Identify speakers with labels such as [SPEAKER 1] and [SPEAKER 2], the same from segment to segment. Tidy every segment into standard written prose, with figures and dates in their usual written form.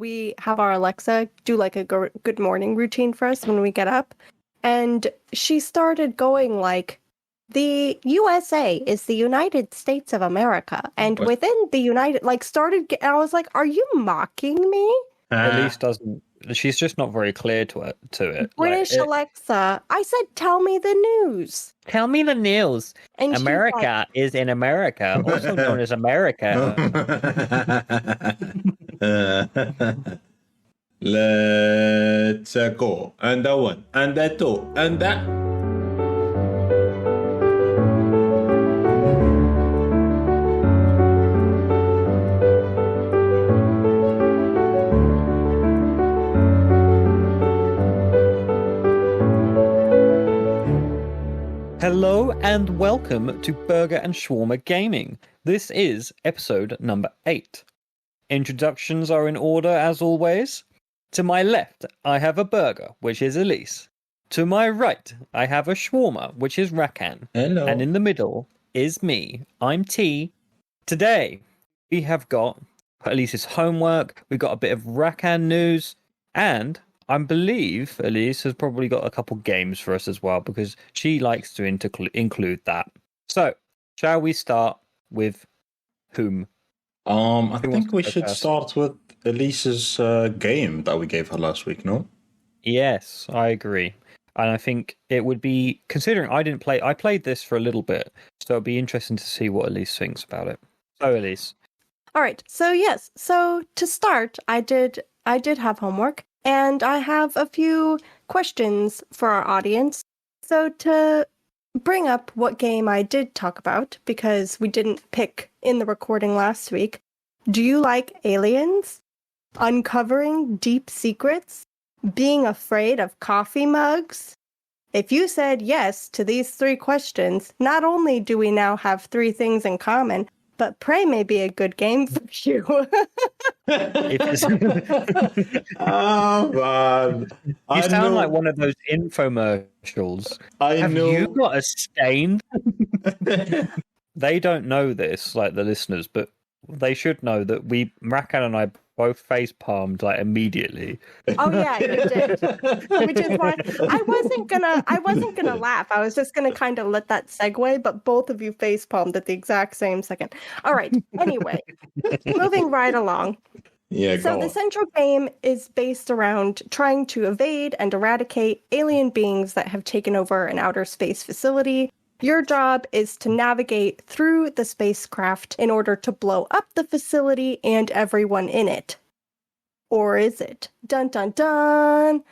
[SPEAKER 1] we have our Alexa do like a good morning routine for us when we get up. And she started going like, the USA is the United States of America. And
[SPEAKER 2] What?
[SPEAKER 1] within the United, like I was like, are you mocking me?
[SPEAKER 3] Elise doesn't. She's just not very clear to it.
[SPEAKER 1] British Alexa, I said, tell me the news.
[SPEAKER 3] Tell me the news.
[SPEAKER 1] And she's
[SPEAKER 3] America is in America, also known as America.
[SPEAKER 2] Let's go. And that one. And that two. And that.
[SPEAKER 3] Hello and welcome to Burger and Shawarma Gaming. This is episode number 8. Introductions are in order as always. To my left, I have a burger, which is Elise. To my right, I have a shawarma, which is Rakan.
[SPEAKER 2] Hello.
[SPEAKER 3] And in the middle is me. I'm T. Today, we have got Elise's homework, we've got a bit of Rakan news, and I believe Elise has probably got a couple games for us as well, because she likes to include that. So, shall we start with whom?
[SPEAKER 2] I think we should start with Elise's game that we gave her last week, no?
[SPEAKER 3] Yes, I agree. And I think it would be, considering I played this for a little bit, so it'd be interesting to see what Elise thinks about it. So, Elise.
[SPEAKER 1] All right. So, yes. So, to start, I did have homework. And I have a few questions for our audience. So to bring up what game I did talk about, because we didn't pick in the recording last week, do you like aliens? Uncovering deep secrets? Being afraid of coffee mugs? If you said yes to these 3 questions, not only do we now have 3 things in common, but Prey may be a good game for you.
[SPEAKER 2] Oh, man.
[SPEAKER 3] You sound like one of those infomercials. Have you got a stain? They don't know this, like the listeners, but they should know that Rakan and I both face palmed like immediately.
[SPEAKER 1] Oh yeah, you did. Which is why I wasn't gonna laugh. I was just gonna kind of let that segue, but both of you face palmed at the exact same second. All right. Anyway, moving right along.
[SPEAKER 2] Yeah.
[SPEAKER 1] So the central game is based around trying to evade and eradicate alien beings that have taken over an outer space facility. Your job is to navigate through the spacecraft in order to blow up the facility and everyone in it. Or is it? Dun dun dun!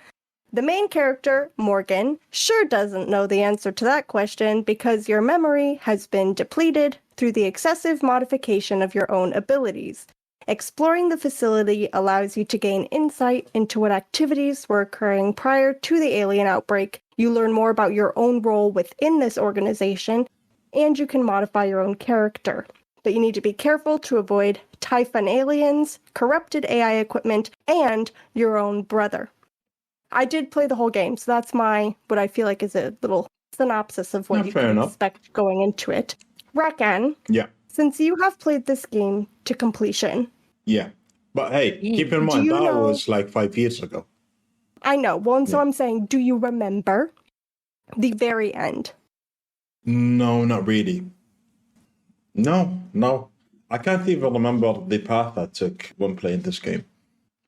[SPEAKER 1] The main character, Morgan, sure doesn't know the answer to that question because your memory has been depleted through the excessive modification of your own abilities. Exploring the facility allows you to gain insight into what activities were occurring prior to the alien outbreak. You learn more about your own role within this organization, and you can modify your own character. But you need to be careful to avoid Typhon aliens, corrupted AI equipment, and your own brother. I did play the whole game, so that's what I feel like is a little synopsis of what you can expect going into it. Rakan,
[SPEAKER 2] yeah.
[SPEAKER 1] Since you have played this game to completion.
[SPEAKER 2] Yeah. But hey, keep in mind, that was like 5 years ago.
[SPEAKER 1] I know. Well, and so I'm saying, do you remember the very end?
[SPEAKER 2] No, not really. No. I can't even remember the path I took when playing this game.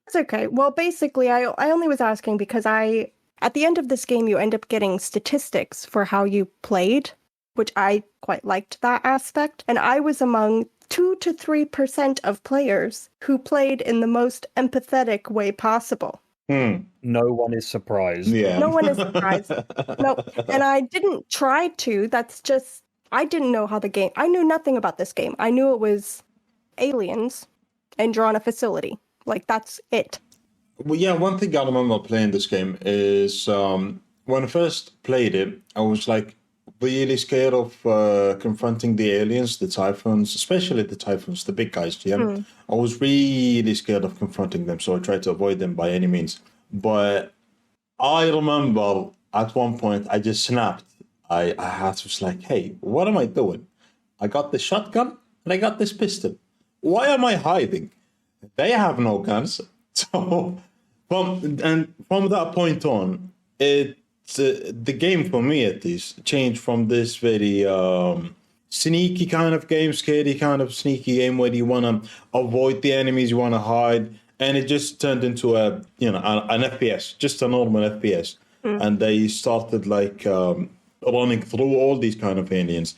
[SPEAKER 1] That's okay. Well, basically, I only was asking because at the end of this game, you end up getting statistics for how you played, which I quite liked that aspect. And I was among 2 to 3% of players who played in the most empathetic way possible.
[SPEAKER 3] No one is surprised.
[SPEAKER 2] Yeah.
[SPEAKER 1] No one is surprised. No, and I didn't try to. That's just, I didn't know how the game, I knew nothing about this game. I knew it was aliens and draw on a facility. Like, that's it.
[SPEAKER 2] Well, yeah, one thing I remember playing this game is when I first played it, I was like really scared of confronting the aliens, the Typhons, especially the Typhons, the big guys. Yeah, I was really scared of confronting them, so I tried to avoid them by any means. But I remember at one point I just snapped. I was like, hey, what am I doing? I got this shotgun and I got this pistol. Why am I hiding? They have no guns. So from that point on, the game for me at least changed from this very sneaky kind of game, scary kind of sneaky game where you want to avoid the enemies, you want to hide, and it just turned into an FPS, just a normal FPS, and they started like running through all these kind of aliens.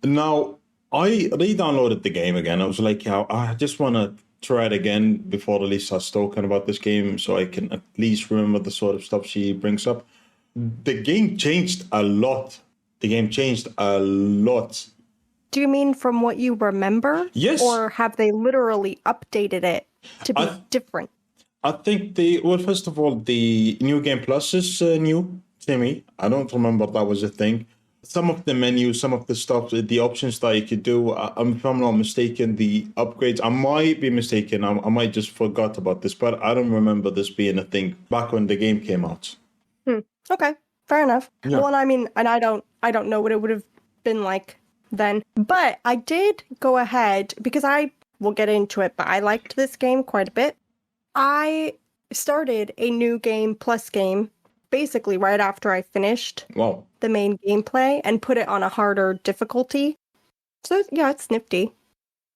[SPEAKER 2] Now I re-downloaded the game again. I was like, yeah, I just want to try it again before Elise starts talking about this game, so I can at least remember the sort of stuff she brings up. The game changed a lot. The game changed a lot.
[SPEAKER 1] Do you mean from what you remember?
[SPEAKER 2] Yes.
[SPEAKER 1] Or have they literally updated it to be different?
[SPEAKER 2] I think first of all, the New Game Plus is new to me. I don't remember that was a thing. Some of the menus, some of the stuff, the options that you could do, if I'm not mistaken, the upgrades, I might be mistaken, I might just forgot about this, but I don't remember this being a thing back when the game came out.
[SPEAKER 1] Okay, fair enough.
[SPEAKER 2] Yeah.
[SPEAKER 1] Well, I mean, and I don't know what it would have been like then, but I did go ahead, because I will get into it, but I liked this game quite a bit. I started a New Game Plus game basically right after I finished the main gameplay and put it on a harder difficulty. So yeah, it's nifty.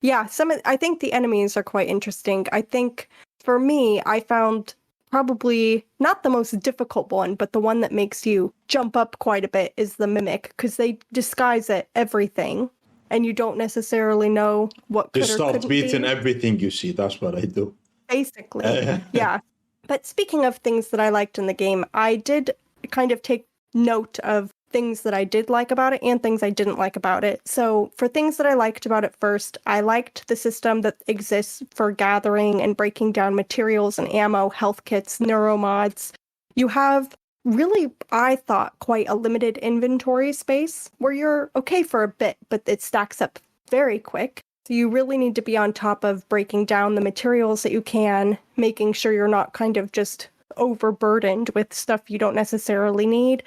[SPEAKER 1] Yeah, I think the enemies are quite interesting. I think for me, I found probably not the most difficult one, but the one that makes you jump up quite a bit is the Mimic, because they disguise everything, and you don't necessarily know what could or couldn't be.
[SPEAKER 2] Just start beating everything you see. That's what I do.
[SPEAKER 1] Basically, yeah. But speaking of things that I liked in the game, I did kind of take note of things that I did like about it and things I didn't like about it. So for things that I liked about it first, I liked the system that exists for gathering and breaking down materials and ammo, health kits, neuromods. You have really, I thought, quite a limited inventory space where you're okay for a bit, but it stacks up very quick. So you really need to be on top of breaking down the materials that you can, making sure you're not kind of just overburdened with stuff you don't necessarily need.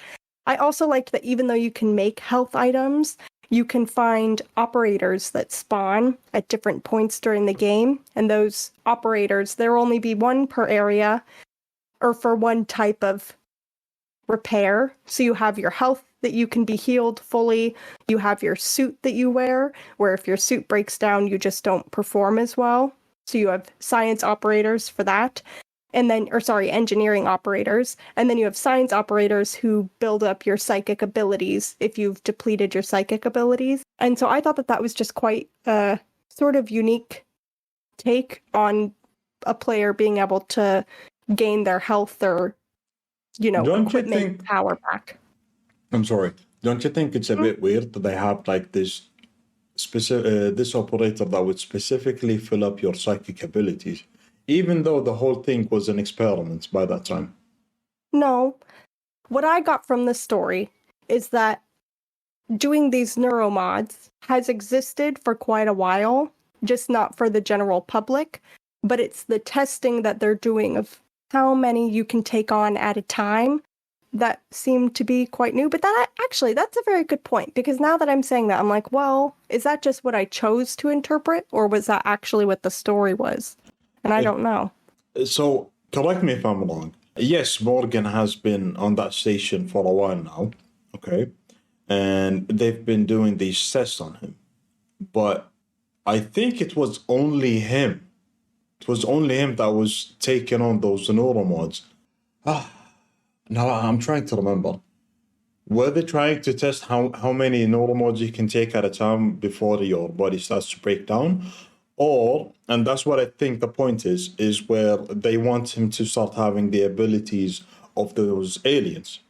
[SPEAKER 1] I also liked that even though you can make health items, you can find operators that spawn at different points during the game. And those operators, there will only be one per area or for one type of repair. So you have your health that you can be healed fully. You have your suit that you wear, where if your suit breaks down, you just don't perform as well. So you have science operators for that. And then, engineering operators. And then you have science operators who build up your psychic abilities if you've depleted your psychic abilities. And so I thought that was just quite a sort of unique take on a player being able to gain their health or, equipment power back.
[SPEAKER 2] I'm sorry. Don't you think it's a bit weird that they have like this specific this operator that would specifically fill up your psychic abilities, even though the whole thing was an experiment by that time?
[SPEAKER 1] No. What I got from the story is that doing these neuromods has existed for quite a while, just not for the general public, but it's the testing that they're doing of how many you can take on at a time that seemed to be quite new. But that's a very good point, because now that I'm saying that, I'm like, well, is that just what I chose to interpret, or was that actually what the story was? And I don't know. So,
[SPEAKER 2] correct me if I'm wrong. Yes, Morgan has been on that station for a while now, okay? And they've been doing these tests on him. But I think it was only him. It was only him that was taking on those neuromods. Now I'm trying to remember. Were they trying to test how many neuromods you can take at a time before your body starts to break down? Or, and that's what I think the point is where they want him to start having the abilities of those aliens.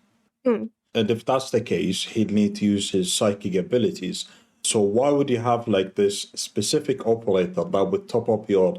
[SPEAKER 2] And if that's the case, he'd need to use his psychic abilities. So why would you have like this specific operator that would top up your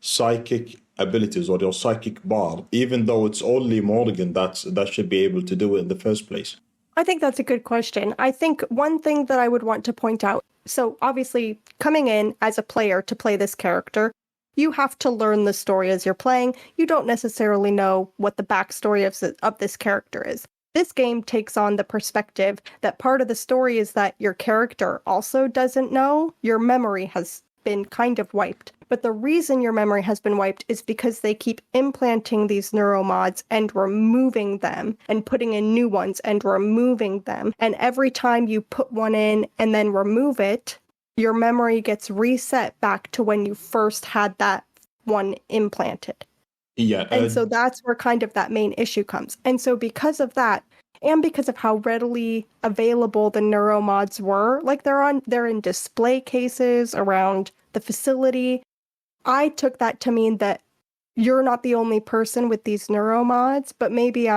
[SPEAKER 2] psychic abilities or your psychic bar, even though it's only Morgan that should be able to do it in the first place?
[SPEAKER 1] I think that's a good question. I think one thing that I would want to point out, so obviously coming in as a player to play this character, you have to learn the story as you're playing. You don't necessarily know what the backstory of this character is. This game takes on the perspective that part of the story is that your character also doesn't know. Your memory has been kind of wiped. But the reason your memory has been wiped is because they keep implanting these neuromods and removing them and putting in new ones and removing them. And every time you put one in and then remove it, your memory gets reset back to when you first had that one implanted.
[SPEAKER 2] Yeah.
[SPEAKER 1] And so that's where kind of that main issue comes. And so because of that, and because of how readily available the neuromods were, like they're in display cases around the facility, I took that to mean that you're not the only person with these neuromods, but maybe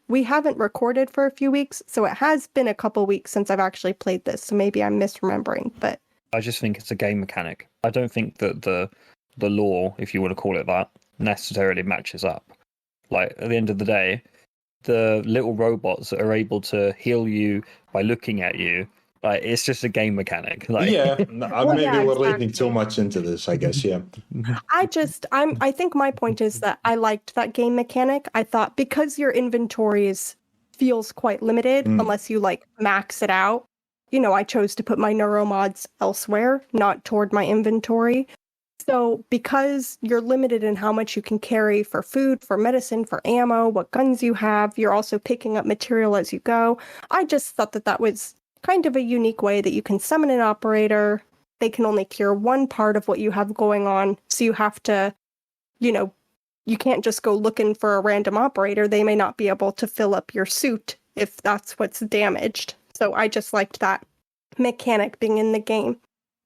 [SPEAKER 1] we haven't recorded for a few weeks, so it has been a couple weeks since I've actually played this, so maybe I'm misremembering, but...
[SPEAKER 3] I just think it's a game mechanic. I don't think that the lore, if you want to call it that, necessarily matches up. Like, at the end of the day, the little robots that are able to heal you by looking at you, like, it's just a game mechanic. Like,
[SPEAKER 2] yeah, maybe we're
[SPEAKER 1] exactly.
[SPEAKER 2] reading too much into this, I guess. Yeah.
[SPEAKER 1] I think my point is that I liked that game mechanic. I thought because your inventory feels quite limited unless you like max it out. You know, I chose to put my neuromods elsewhere, not toward my inventory. So because you're limited in how much you can carry for food, for medicine, for ammo, what guns you have, you're also picking up material as you go. I just thought that was kind of a unique way that you can summon an operator. They can only cure one part of what you have going on. So you have to, you can't just go looking for a random operator. They may not be able to fill up your suit if that's what's damaged. So I just liked that mechanic being in the game.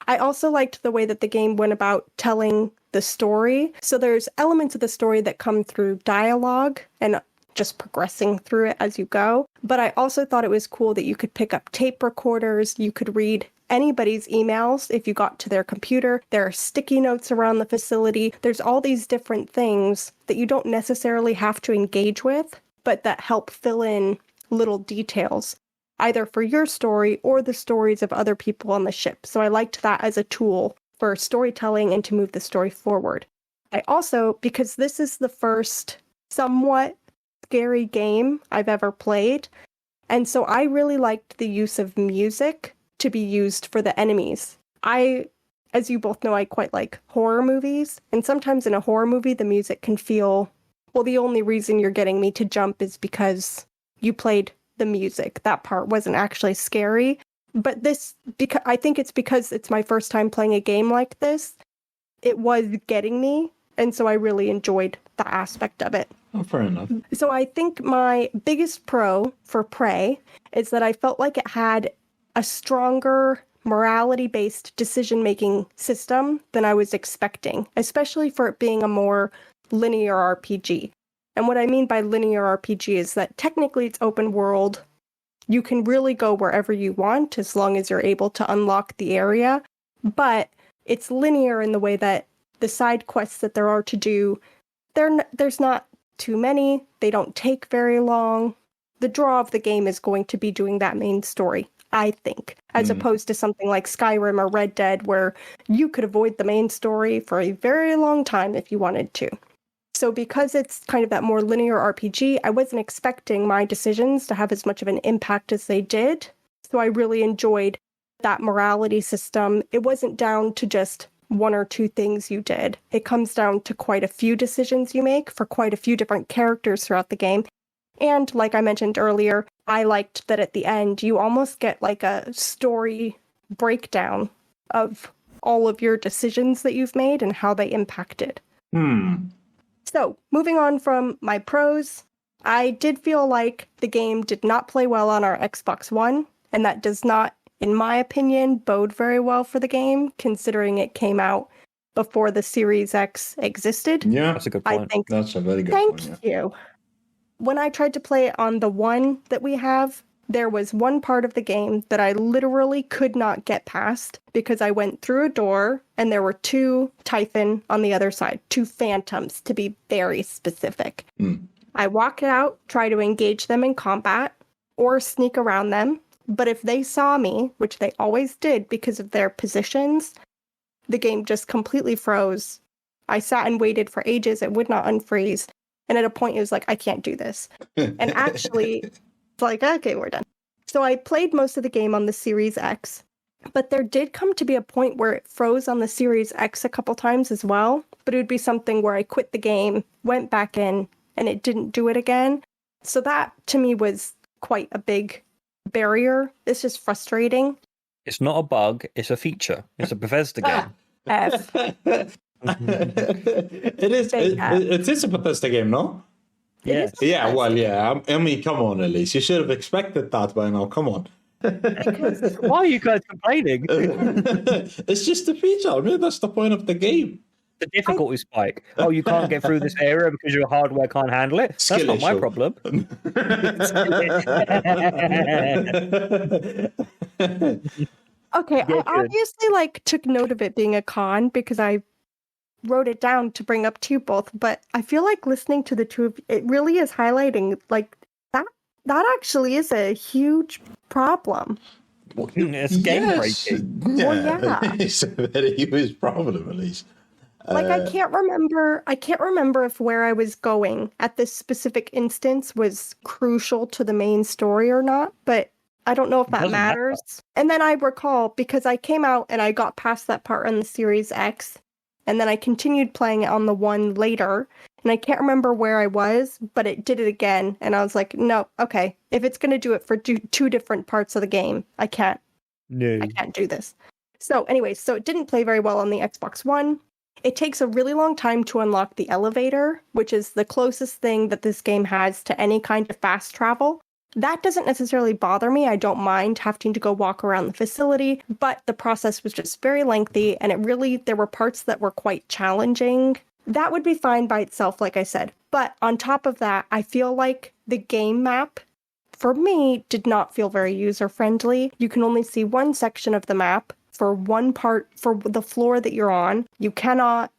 [SPEAKER 1] I also liked the way that the game went about telling the story. So there's elements of the story that come through dialogue and just progressing through it as you go. But I also thought it was cool that you could pick up tape recorders, you could read anybody's emails if you got to their computer. There are sticky notes around the facility. There's all these different things that you don't necessarily have to engage with, but that help fill in little details, either for your story or the stories of other people on the ship. So I liked that as a tool for storytelling and to move the story forward. I also, because this is the first somewhat scary game I've ever played, and so I really liked the use of music to be used for the enemies. As you both know, I quite like horror movies, and sometimes in a horror movie the music can feel, well, the only reason you're getting me to jump is because you played the music. That part wasn't actually scary. But I think it's because it's my first time playing a game like this, it was getting me, and so I really enjoyed that aspect of it.
[SPEAKER 2] Oh, fair enough.
[SPEAKER 1] So I think my biggest pro for Prey is that I felt like it had a stronger morality-based decision-making system than I was expecting, especially for it being a more linear RPG. And what I mean by linear RPG is that technically it's open world. You can really go wherever you want as long as you're able to unlock the area. But it's linear in the way that the side quests that there are to do, there's not too many. They don't take very long. The draw of the game is going to be doing that main story, I think, as opposed to something like Skyrim or Red Dead, where you could avoid the main story for a very long time if you wanted to. So because it's kind of that more linear RPG, I wasn't expecting my decisions to have as much of an impact as they did. So I really enjoyed that morality system. It wasn't down to just one or two things you did. It comes down to quite a few decisions you make for quite a few different characters throughout the game. And like I mentioned earlier, I liked that at the end, you almost get like a story breakdown of all of your decisions that you've made and how they impacted. So, moving on from my pros, I did feel like the game did not play well on our Xbox One, and that does not, in my opinion, bode very well for the game, considering it came out before the Series X existed.
[SPEAKER 2] Yeah,
[SPEAKER 3] that's a good point.
[SPEAKER 1] I think,
[SPEAKER 2] that's a very good point.
[SPEAKER 1] Thank you. When I tried to play it on the one that we have, there was one part of the game that I literally could not get past because I went through a door and there were two Typhon on the other side, two Phantoms to be very specific. I walked out, try to engage them in combat or sneak around them, but if they saw me, which they always did because of their positions, the game just completely froze. I sat and waited for ages, it would not unfreeze, and at a point it was like, I can't do this. And actually... It's like, okay, we're done. So I played most of the game on the Series X, But there did come to be a point where it froze on the Series X a couple times as well. But it would be something where I quit the game, went back in, and it didn't do it again. So that, to me, was quite a big barrier. It's just frustrating.
[SPEAKER 3] It's not a bug, it's a feature. It's a Bethesda game.
[SPEAKER 1] F.
[SPEAKER 4] It is. It is a Bethesda game, no?
[SPEAKER 3] Yes.
[SPEAKER 2] Yeah, well, yeah. I mean, come on, Elise. You should have expected that by now. Come on.
[SPEAKER 3] Why are you guys complaining?
[SPEAKER 2] It's just a feature. I mean, that's the point of the game.
[SPEAKER 3] The difficulty spike. Oh, you can't get through this area because your hardware can't handle it? That's
[SPEAKER 2] Skill
[SPEAKER 3] not my
[SPEAKER 2] issue.
[SPEAKER 3] problem.
[SPEAKER 1] Okay, I
[SPEAKER 3] good.
[SPEAKER 1] obviously took note of it being a con because I wrote it down to bring up to you both, but I feel like listening to the two of you, it really is highlighting that actually is a huge problem.
[SPEAKER 3] It's game breaking.
[SPEAKER 2] Yeah,
[SPEAKER 1] Well, yeah.
[SPEAKER 2] It's a very huge problem, Elise.
[SPEAKER 1] I can't remember if where I was going at this specific instance was crucial to the main story or not, but I don't know if that
[SPEAKER 3] Doesn't matter.
[SPEAKER 1] matters. And then I recall because I came out and I got past that part on the Series X, and then I continued playing it on the one later, and I can't remember where I was, but it did it again, and I was like, no, okay, if it's going to do it for two different parts of the game, I can't do this. So anyways, so it didn't play very well on the Xbox One. It takes a really long time to unlock the elevator, which is the closest thing that this game has to any kind of fast travel. That doesn't necessarily bother me. I don't mind having to go walk around the facility, but the process was just very lengthy, and there were parts that were quite challenging. That would be fine by itself, like I said. But on top of that, I feel like the game map, for me, did not feel very user-friendly. You can only see one section of the map for one part, for the floor that you're on. You cannot,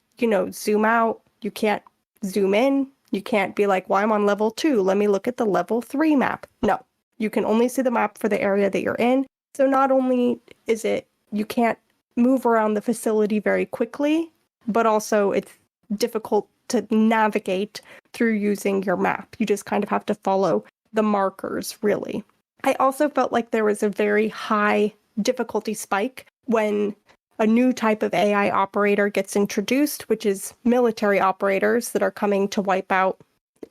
[SPEAKER 1] zoom out. You can't zoom in. You can't be like, well, I'm on level 2. Let me look at the level 3 map. No, you can only see the map for the area that you're in. So not only is it, you can't move around the facility very quickly, but also it's difficult to navigate through using your map. You just kind of have to follow the markers, really. I also felt like there was a very high difficulty spike when a new type of AI operator gets introduced, which is military operators that are coming to wipe out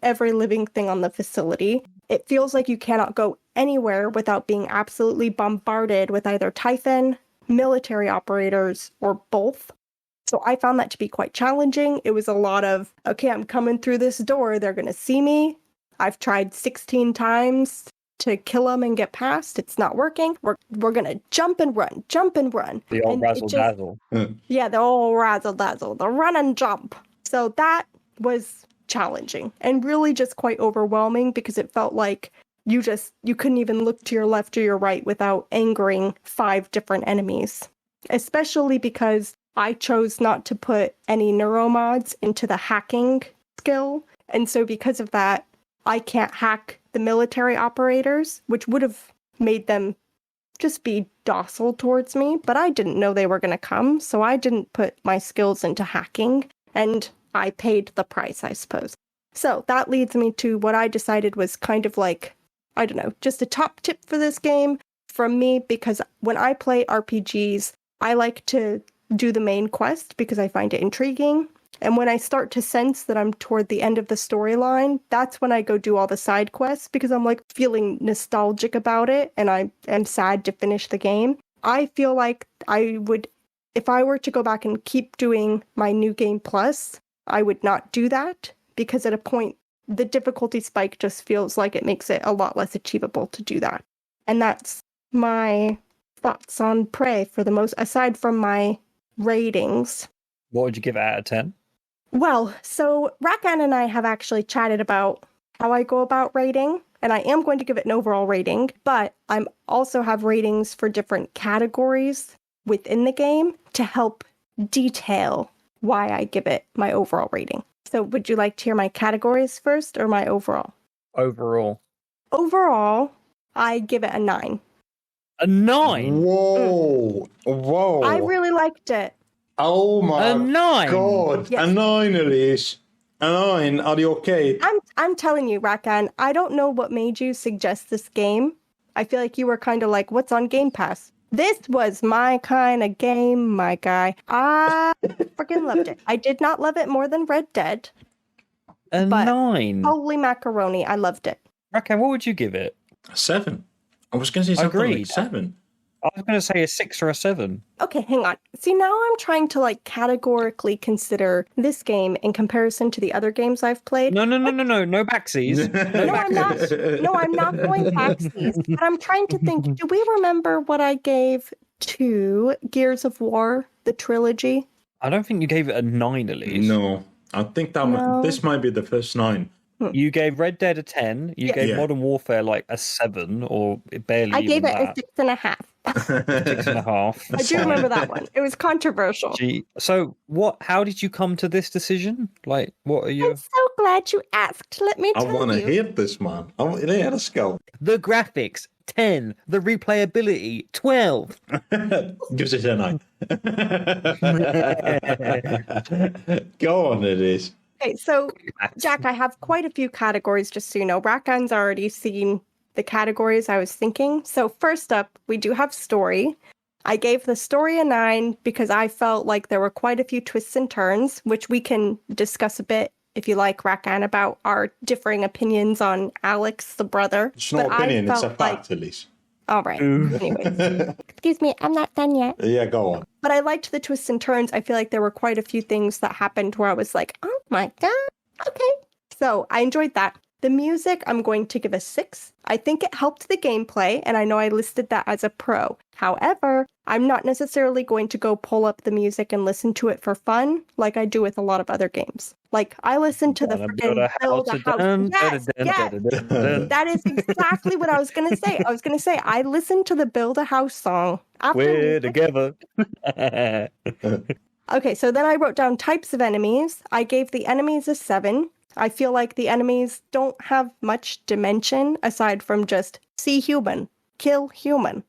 [SPEAKER 1] every living thing on the facility. It feels like you cannot go anywhere without being absolutely bombarded with either Typhon, military operators, or both. So I found that to be quite challenging. It was a lot of, okay, I'm coming through this door. They're going to see me. I've tried 16 times to kill them and get past. It's not working. We're going to jump and run.
[SPEAKER 3] The old
[SPEAKER 1] And
[SPEAKER 3] razzle dazzle.
[SPEAKER 1] Yeah, the old razzle dazzle, the run and jump. So that was challenging and really just quite overwhelming because it felt like you couldn't even look to your left or your right without angering 5 different enemies. Especially because I chose not to put any neuromods into the hacking skill. And so because of that, I can't hack the military operators, which would have made them just be docile towards me, but I didn't know they were going to come, so I didn't put my skills into hacking, and I paid the price, I suppose. So that leads me to what I decided was kind of like, I don't know, just a top tip for this game from me, because when I play RPGs, I like to do the main quest because I find it intriguing. And when I start to sense that I'm toward the end of the storyline, that's when I go do all the side quests because I'm like feeling nostalgic about it and I am sad to finish the game. I feel like I would, if I were to go back and keep doing my New Game Plus, I would not do that because at a point, the difficulty spike just feels like it makes it a lot less achievable to do that. And that's my thoughts on Prey for the most, aside from my ratings.
[SPEAKER 3] What would you give it out of 10?
[SPEAKER 1] Well, so Rakan and I have actually chatted about how I go about rating, and I am going to give it an overall rating, but I'm also have ratings for different categories within the game to help detail why I give it my overall rating. So would you like to hear my categories first or my overall?
[SPEAKER 3] Overall.
[SPEAKER 1] Overall, I give it a 9.
[SPEAKER 3] A 9?
[SPEAKER 2] Whoa. Whoa.
[SPEAKER 1] I really liked it.
[SPEAKER 2] Oh my
[SPEAKER 3] A 9?
[SPEAKER 2] God.
[SPEAKER 1] Yes.
[SPEAKER 2] A 9, Elise. A 9. Are you okay?
[SPEAKER 1] I'm telling you, Rakan, I don't know what made you suggest this game. I feel like you were kind of like, what's on Game Pass? This was my kind of game, my guy. I freaking loved it. I did not love it more than Red Dead.
[SPEAKER 3] A
[SPEAKER 1] But
[SPEAKER 3] 9.
[SPEAKER 1] Holy macaroni, I loved it.
[SPEAKER 3] Rakan, what would you give it?
[SPEAKER 2] 7. I was going to say something like
[SPEAKER 3] Agreed.
[SPEAKER 2] 7.
[SPEAKER 3] I was going to say a 6 or a 7.
[SPEAKER 1] Okay, hang on. See, now I'm trying to like categorically consider this game in comparison to the other games I've played.
[SPEAKER 3] No backsies.
[SPEAKER 1] No, I'm not going backsies. But I'm trying to think, do we remember what I gave to Gears of War, the trilogy?
[SPEAKER 3] I don't think you gave it a 9, Elise.
[SPEAKER 2] No, I think this might be the first 9.
[SPEAKER 3] You gave Red Dead a 10. You gave Modern Warfare like a 7, or barely.
[SPEAKER 1] I gave it
[SPEAKER 3] that.
[SPEAKER 1] a 6.5.
[SPEAKER 3] 6.5.
[SPEAKER 1] I do remember that one. It was controversial.
[SPEAKER 3] So what? How did you come to this decision? Like, what are you?
[SPEAKER 1] I'm so glad you asked. Let me tell you.
[SPEAKER 2] I want to hear this, man. Yeah, let's go.
[SPEAKER 3] The graphics 10. The replayability 12.
[SPEAKER 2] Gives it a 9. Go on, it is.
[SPEAKER 1] Okay, so Jack, I have quite a few categories, just so you know. Rakan's already seen the categories I was thinking. So first up, we do have story. I gave the story a 9 because I felt like there were quite a few twists and turns, which we can discuss a bit if you like, Rakan, about our differing opinions on Alex, the brother.
[SPEAKER 2] It's not opinion, it's a fact, Elise.
[SPEAKER 1] All right. Anyways. Excuse me, I'm not done yet.
[SPEAKER 2] Yeah, go on.
[SPEAKER 1] But I liked the twists and turns. I feel like there were quite a few things that happened where I was like, oh my God, okay. So I enjoyed that. The music, I'm going to give a 6. I think it helped the gameplay, and I know I listed that as a pro. However, I'm not necessarily going to go pull up the music and listen to it for fun like I do with a lot of other games. Like, I listen to the freaking build a house. Yes. That is exactly what I was going to say. I was going to say, I listened to the build a house song.
[SPEAKER 3] We're together.
[SPEAKER 1] Okay, so then I wrote down types of enemies. I gave the enemies a 7. I feel like the enemies don't have much dimension aside from just see human, kill human.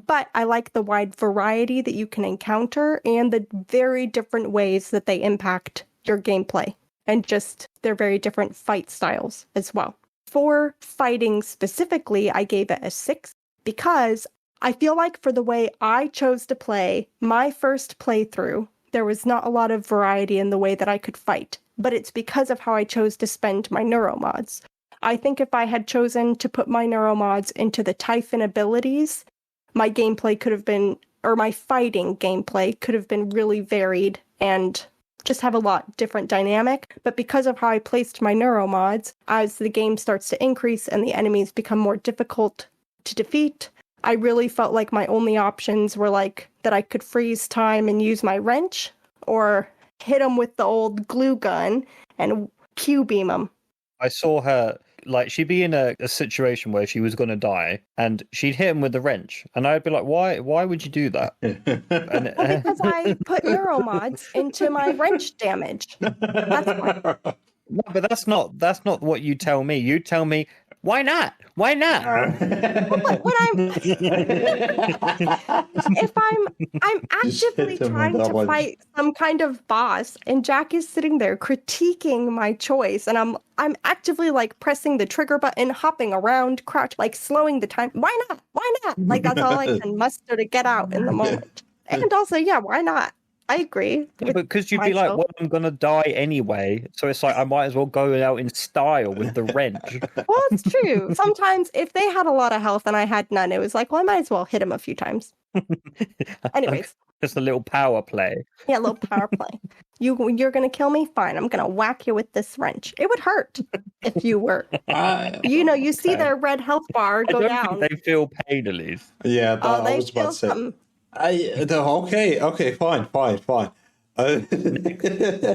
[SPEAKER 1] But I like the wide variety that you can encounter and the very different ways that they impact your gameplay and just their very different fight styles as well. For fighting specifically, I gave it a 6 because I feel like for the way I chose to play my first playthrough, there was not a lot of variety in the way that I could fight. But it's because of how I chose to spend my neuromods. I think if I had chosen to put my neuromods into the Typhon abilities, my gameplay could have been, or my fighting gameplay could have been really varied and just have a lot different dynamic. But because of how I placed my neuromods, as the game starts to increase and the enemies become more difficult to defeat, I really felt like my only options were like that I could freeze time and use my wrench, or hit him with the old glue gun and Q-beam him.
[SPEAKER 3] I saw her, like, she'd be in a situation where she was going to die, and she'd hit him with the wrench. And I'd be like, why would you do that?
[SPEAKER 1] Because I put neuromods into my wrench damage. That's why.
[SPEAKER 3] No, but that's not what you tell me. You tell me, why not? Why not?
[SPEAKER 1] If I'm actively trying to fight some kind of boss, and Jack is sitting there critiquing my choice, and I'm actively like pressing the trigger button, hopping around, crouch, like slowing the time. Why not? Why not? Like that's all I can muster to get out in the moment. And also, yeah, why not? I agree.
[SPEAKER 3] Yeah, because you'd be like, well, I'm going to die anyway. So it's like, I might as well go out in style with the wrench.
[SPEAKER 1] Well, it's true. Sometimes if they had a lot of health and I had none, it was like, well, I might as well hit him a few times. Anyways.
[SPEAKER 3] Just a little power play.
[SPEAKER 1] Yeah, a little power play. You're going to kill me? Fine. I'm going to whack you with this wrench. It would hurt if you were. You see their red health bar go down.
[SPEAKER 3] Think they feel pain, Elise.
[SPEAKER 2] Yeah, I was about to say.
[SPEAKER 1] Something.
[SPEAKER 2] Okay, fine.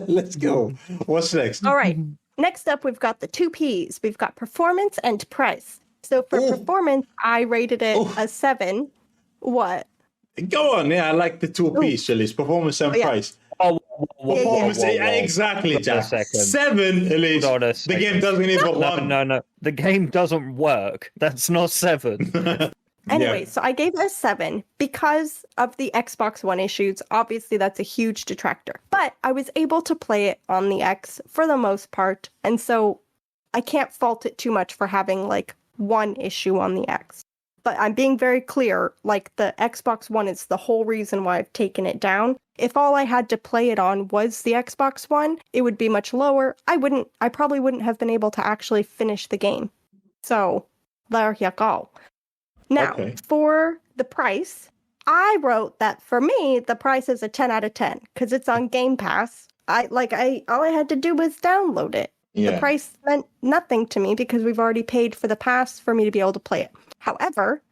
[SPEAKER 2] Let's go. What's next?
[SPEAKER 1] All right. Next up, we've got the 2 Ps. We've got performance and price. So for performance, I rated it a 7. What?
[SPEAKER 2] Go on. Yeah, I like the 2 Ps, Elise. Performance and price. Performance, exactly, Jack. 7, Elise. The game doesn't even 1.
[SPEAKER 3] No. The game doesn't work. That's not 7.
[SPEAKER 1] Anyway, so I gave it a 7 because of the Xbox One issues. Obviously, that's a huge detractor. But I was able to play it on the X for the most part. And so I can't fault it too much for having like one issue on the X. but I'm being very clear, like the Xbox One is the whole reason why I've taken it down. If all I had to play it on was the Xbox One, it would be much lower. I probably wouldn't have been able to actually finish the game. So, there you go. Now, for the price, I wrote that for me, the price is a 10 out of 10 because it's on Game Pass. All I had to do was download it. Yeah. The price meant nothing to me because we've already paid for the pass for me to be able to play it. However,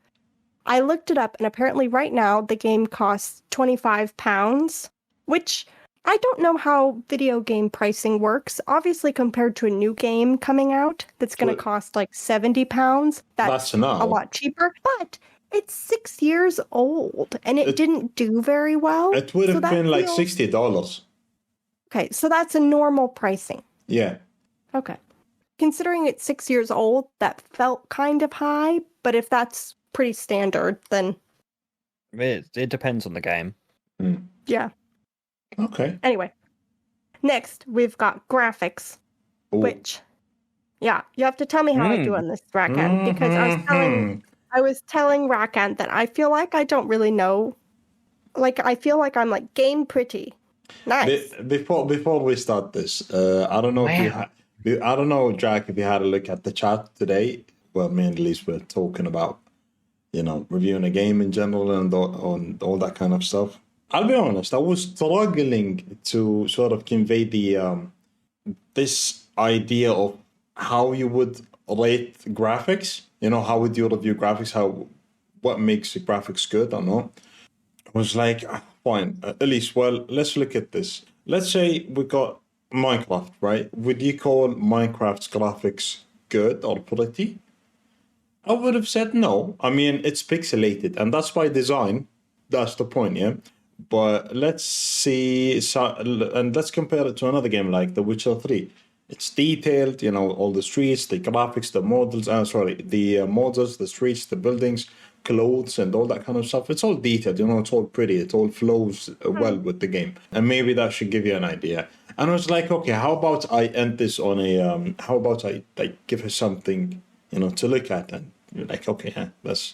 [SPEAKER 1] I looked it up and apparently right now the game costs £25, which I don't know how video game pricing works. Obviously, compared to a new game coming out that's going to cost like £70, that's a lot cheaper. But it's 6 years old and it didn't do very well.
[SPEAKER 2] It would have been like $60.
[SPEAKER 1] Okay, so that's a normal pricing.
[SPEAKER 2] Yeah.
[SPEAKER 1] Okay. Considering it's 6 years old, that felt kind of high, but if that's pretty standard, then...
[SPEAKER 3] It depends on the game.
[SPEAKER 2] Mm.
[SPEAKER 1] Yeah.
[SPEAKER 2] Okay.
[SPEAKER 1] Anyway. Next, we've got graphics, which... Yeah, you have to tell me how I do on this, Rakan, because I was telling Rakan that I feel like I don't really know. Like, I feel like I'm like game pretty. Nice.
[SPEAKER 2] Before we start this, I don't know I don't know, Jack, if you had a look at the chat today. Well, me and Elise were talking about, reviewing a game in general and on all that kind of stuff. I'll be honest, I was struggling to sort of convey the this idea of how you would rate graphics. How would you review graphics? What makes graphics good or not? I was like, fine, Elise, well, let's look at this. Let's say we got Minecraft, right? Would you call Minecraft's graphics good or pretty? I would have said no. I mean, it's pixelated, and that's by design. That's the point, yeah? But let's see, and let's compare it to another game like The Witcher 3. It's detailed, all the streets, the graphics, the models, the models, the streets, the buildings, clothes, and all that kind of stuff. It's all detailed, it's all pretty. It all flows well with the game. And maybe that should give you an idea. And I was like, okay, how about I end this on a, how about I give her something, to look at? And you're like, okay, yeah,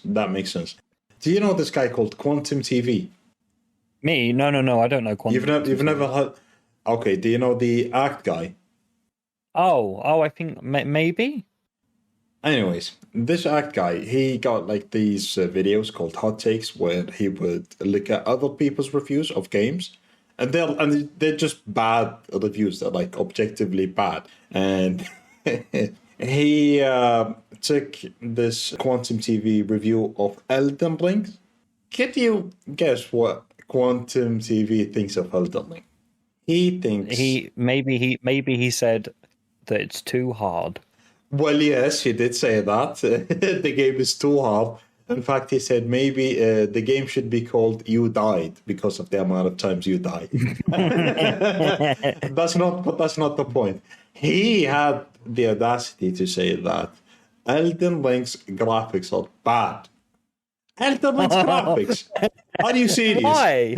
[SPEAKER 2] that makes sense. Do you know this guy called Quantum TV?
[SPEAKER 3] Me? No, I don't know Quantum.
[SPEAKER 2] You've never heard? Okay, do you know the Act guy?
[SPEAKER 3] Oh, I think maybe.
[SPEAKER 2] Anyways, this Act guy, he got like these videos called Hot Takes where he would look at other people's reviews of games. And they're just bad reviews. They're like objectively bad. And he took this Quantum TV review of Elden Ring. Can you guess what Quantum TV thinks of Elden Ring? He thinks
[SPEAKER 3] maybe he said that it's too hard.
[SPEAKER 2] Well, yes, he did say that. The game is too hard. In fact, he said maybe the game should be called You Died because of the amount of times you died. That's not the point. He had the audacity to say that Elden Ring's graphics are bad. Elden Ring's graphics? Are you serious?
[SPEAKER 3] Why?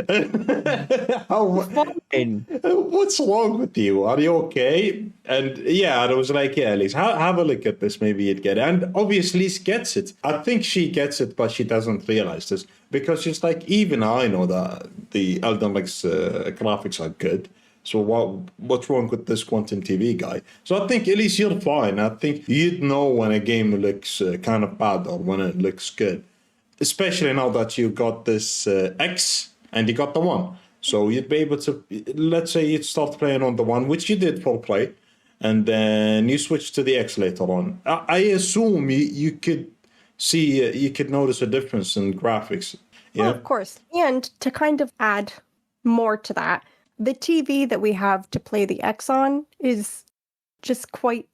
[SPEAKER 2] What's wrong with you? Are you okay? And yeah, I was like, yeah, Elise, have a look at this. Maybe you'd get it. And obviously, Elise gets it. I think she gets it, but she doesn't realize this. Because she's like, even I know that the Elden Ring's graphics are good. So what's wrong with this Quantum TV guy? So I think, Elise, you're fine. I think you'd know when a game looks kind of bad or when it looks good. Especially now that you got this X and you got the One. So you'd be able to, let's say you'd start playing on the One, which you did for play, and then you switch to the X later on. I assume you could see, you could notice a difference in graphics. Yeah,
[SPEAKER 1] well, of course. And to kind of add more to that, the TV that we have to play the X on is just quite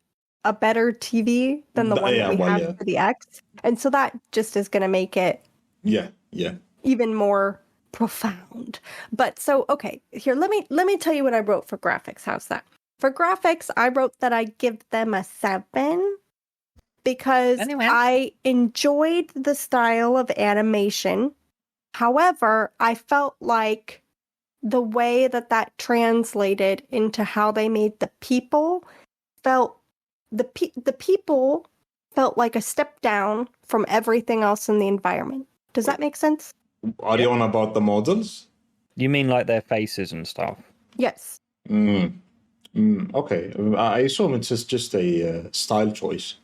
[SPEAKER 1] a better TV than the one that we have for the X. And so that just is going to make it even more profound. But so, okay, here, let me tell you what I wrote for graphics. How's that? For graphics, I wrote that I give them a 7 because I enjoyed the style of animation. However, I felt like the way that translated into how they made the people felt the people felt like a step down from everything else in the environment. Does that make sense?
[SPEAKER 2] Are you on about the models?
[SPEAKER 3] You mean like their faces and stuff?
[SPEAKER 1] Yes.
[SPEAKER 2] Okay. I assume it's just a style choice.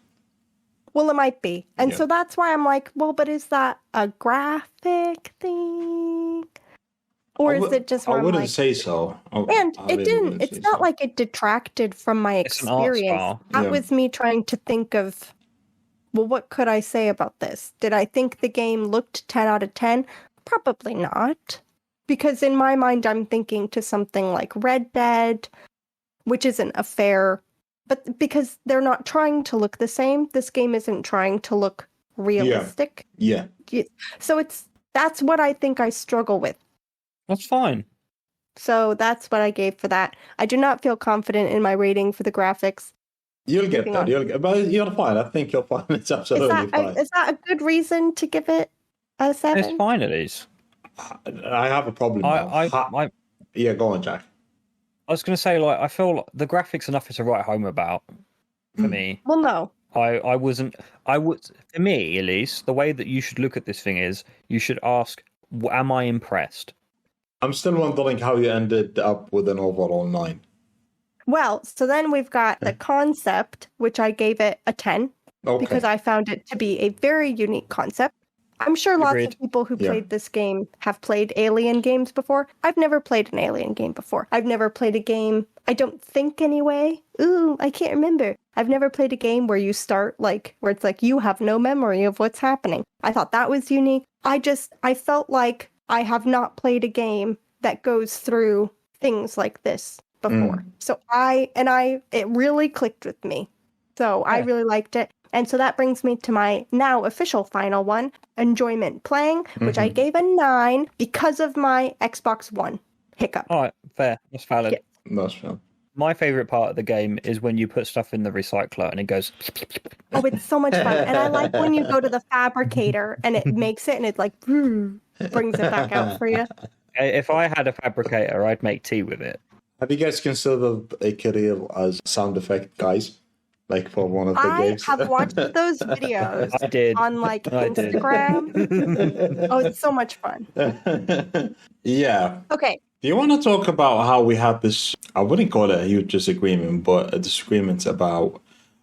[SPEAKER 1] Well, it might be. And
[SPEAKER 2] Yeah.
[SPEAKER 1] so that's why I'm like, well, but is that a graphic thing? Or is it just where
[SPEAKER 2] I
[SPEAKER 1] I'm
[SPEAKER 2] wouldn't
[SPEAKER 1] like,
[SPEAKER 2] say so.
[SPEAKER 1] and
[SPEAKER 2] I
[SPEAKER 1] it
[SPEAKER 2] really
[SPEAKER 1] didn't,
[SPEAKER 2] wouldn't
[SPEAKER 1] it's
[SPEAKER 2] say
[SPEAKER 1] not
[SPEAKER 2] so.
[SPEAKER 1] like it detracted from my
[SPEAKER 3] It's an art
[SPEAKER 1] experience.
[SPEAKER 3] style.
[SPEAKER 1] That
[SPEAKER 2] Yeah.
[SPEAKER 1] was me trying to think of, well, what could I say about this? Did I think the game looked 10 out of 10? Probably not. Because in my mind, I'm thinking to something like Red Dead, which isn't a fair, but because they're not trying to look the same, this game isn't trying to look realistic.
[SPEAKER 2] Yeah.
[SPEAKER 1] So that's what I think I struggle with.
[SPEAKER 3] That's fine.
[SPEAKER 1] So that's what I gave for that. I do not feel confident in my rating for the graphics.
[SPEAKER 2] You'll get
[SPEAKER 1] Moving
[SPEAKER 2] that.
[SPEAKER 1] on.
[SPEAKER 2] But you're fine. I think you're fine. It's absolutely fine.
[SPEAKER 1] Is that a good reason to give it a 7?
[SPEAKER 3] It's fine, Elise.
[SPEAKER 2] I have a problem now. Yeah, go on, Jack.
[SPEAKER 3] I was going to say, like, I feel like the graphics are nothing to write home about for me.
[SPEAKER 1] Well, no.
[SPEAKER 3] I wasn't. I would. For me, Elise, the way that you should look at this thing is you should ask, "Am I impressed?"
[SPEAKER 2] I'm still wondering how you ended up with an overall 9.
[SPEAKER 1] Well, so then we've got the concept, which I gave it a 10 because I found it to be a very unique concept. I'm sure lots
[SPEAKER 3] Agreed.
[SPEAKER 1] of people who
[SPEAKER 2] Yeah.
[SPEAKER 1] played this game have played Alien games before. I've never played an Alien game before. I've never played a game, I don't think anyway. Ooh, I can't remember. I've never played a game where you start where it's like you have no memory of what's happening. I thought that was unique. I felt like I have not played a game that goes through things like this before. So it really clicked with me. So I really liked it. And so that brings me to my now official final one, enjoyment playing, which I gave a 9 because of my Xbox One hiccup.
[SPEAKER 3] All right, fair. That's valid.
[SPEAKER 1] Yeah.
[SPEAKER 2] That's fine.
[SPEAKER 3] My favorite part of the game is when you put stuff in the recycler and it goes.
[SPEAKER 1] Oh, it's so much fun. And I like when you go to the fabricator and it makes it and it like brings it back out for you.
[SPEAKER 3] If I had a fabricator, I'd make tea with it.
[SPEAKER 2] Have you guys considered a career as sound effect guys? Like for one of the
[SPEAKER 1] I
[SPEAKER 2] games?
[SPEAKER 1] have watched those videos
[SPEAKER 3] I did.
[SPEAKER 1] on like
[SPEAKER 3] I did.
[SPEAKER 1] Instagram. Oh, it's so much fun.
[SPEAKER 2] Yeah.
[SPEAKER 1] Okay.
[SPEAKER 2] Do you want to talk about how we had this, I wouldn't call it a huge disagreement, but a disagreement about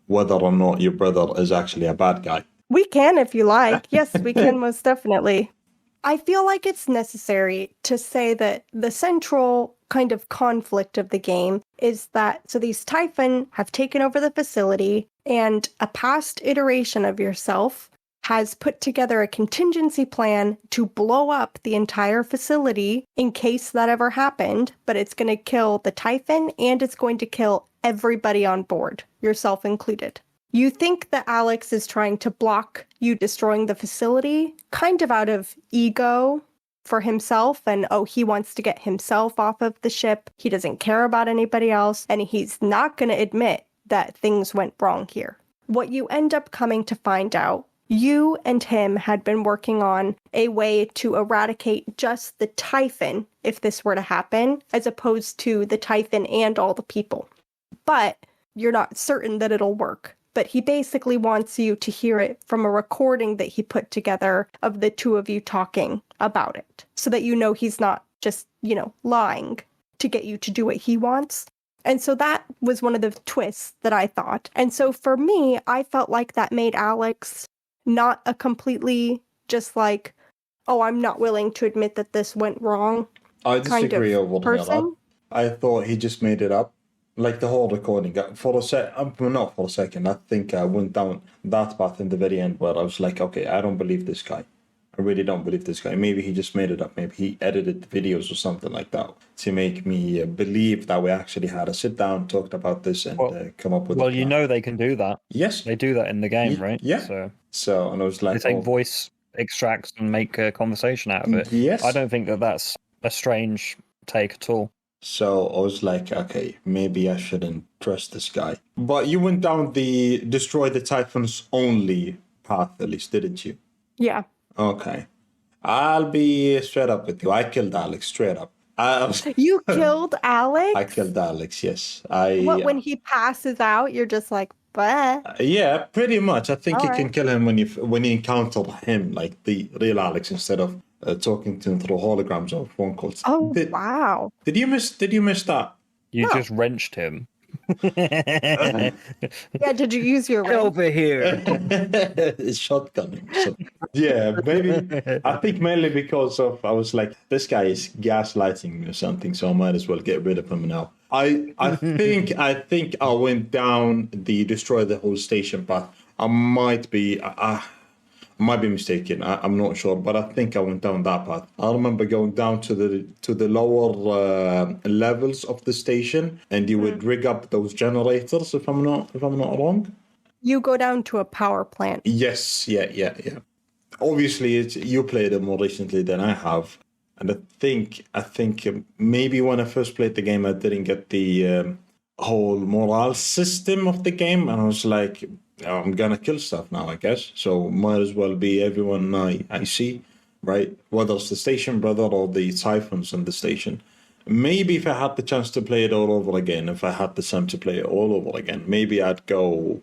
[SPEAKER 2] whether or not your brother is actually a bad guy?
[SPEAKER 1] We can if you like. Yes, we can most definitely. I feel like it's necessary to say that the central kind of conflict of the game is that so these Typhon have taken over the facility, and a past iteration of yourself has put together a contingency plan to blow up the entire facility in case that ever happened, but it's going to kill the Typhon and it's going to kill everybody on board, yourself included. You think that Alex is trying to block you destroying the facility, kind of out of ego for himself, and he wants to get himself off of the ship. He doesn't care about anybody else, and he's not going to admit that things went wrong here. What you end up coming to find out, you and him had been working on a way to eradicate just the Typhon if this were to happen, as opposed to the Typhon and all the people. But you're not certain that it'll work. But he basically wants you to hear it from a recording that he put together of the two of you talking about it, so that you know he's not just, lying to get you to do what he wants. And so that was one of the twists that I thought. And so for me, I felt like that made Alex not a completely just like, oh, I'm not willing to admit that this went wrong
[SPEAKER 2] I
[SPEAKER 1] kind
[SPEAKER 2] disagree
[SPEAKER 1] of
[SPEAKER 2] over
[SPEAKER 1] person.
[SPEAKER 2] that. I thought he just made it up. Like the whole recording, not for a second. I think I went down that path in the very end where I was like, okay, I don't believe this guy. I really don't believe this guy. Maybe he just made it up. Maybe he edited the videos or something like that to make me believe that we actually had a sit down, talked about this, and come up with.
[SPEAKER 3] Well,
[SPEAKER 2] a plan.
[SPEAKER 3] they can do that.
[SPEAKER 2] Yes,
[SPEAKER 3] They do that in the game, right?
[SPEAKER 2] Yeah. So and I was like,
[SPEAKER 3] they take voice extracts and make a conversation out of it.
[SPEAKER 2] Yes.
[SPEAKER 3] I don't think that that's a strange take at all.
[SPEAKER 2] So I was like, okay, maybe I shouldn't trust this guy. But you went down the destroy the Typhons only path, at least, didn't you?
[SPEAKER 1] Yeah.
[SPEAKER 2] Okay. I'll be straight up with you. I killed Alex, straight up.
[SPEAKER 1] You killed Alex?
[SPEAKER 2] I killed Alex, yes.
[SPEAKER 1] When he passes out, you're just like, But
[SPEAKER 2] Yeah, pretty much. I think
[SPEAKER 1] all
[SPEAKER 2] you can
[SPEAKER 1] right.
[SPEAKER 2] kill him when you encounter him, like the real Alex, instead of talking to him through holograms or phone calls.
[SPEAKER 1] Oh, wow.
[SPEAKER 2] Did you miss that?
[SPEAKER 3] You
[SPEAKER 1] No.
[SPEAKER 3] just wrenched him.
[SPEAKER 1] Yeah, did you use your
[SPEAKER 3] Get
[SPEAKER 1] ring?
[SPEAKER 3] over here.
[SPEAKER 2] It's shotgunning. So, yeah, maybe. I think mainly because of I was like, this guy is gaslighting me or something, so I might as well get rid of him now. I think I went down the destroy the whole station path. I might be mistaken. I'm not sure, but I think I went down that path. I remember going down to the lower levels of the station, and you would rig up those generators. If I'm not wrong.
[SPEAKER 1] You go down to a power plant.
[SPEAKER 2] Yes, yeah. Obviously, you played it more recently than I have, and I think maybe when I first played the game, I didn't get the whole morale system of the game, and I was like, "Oh, I'm gonna kill stuff now, I guess. So might as well be everyone I see, right? Whether it's the station brother or the typhoons in the station. Maybe if I had the chance to play it all over again, if I had the time to play it all over again, maybe I'd go.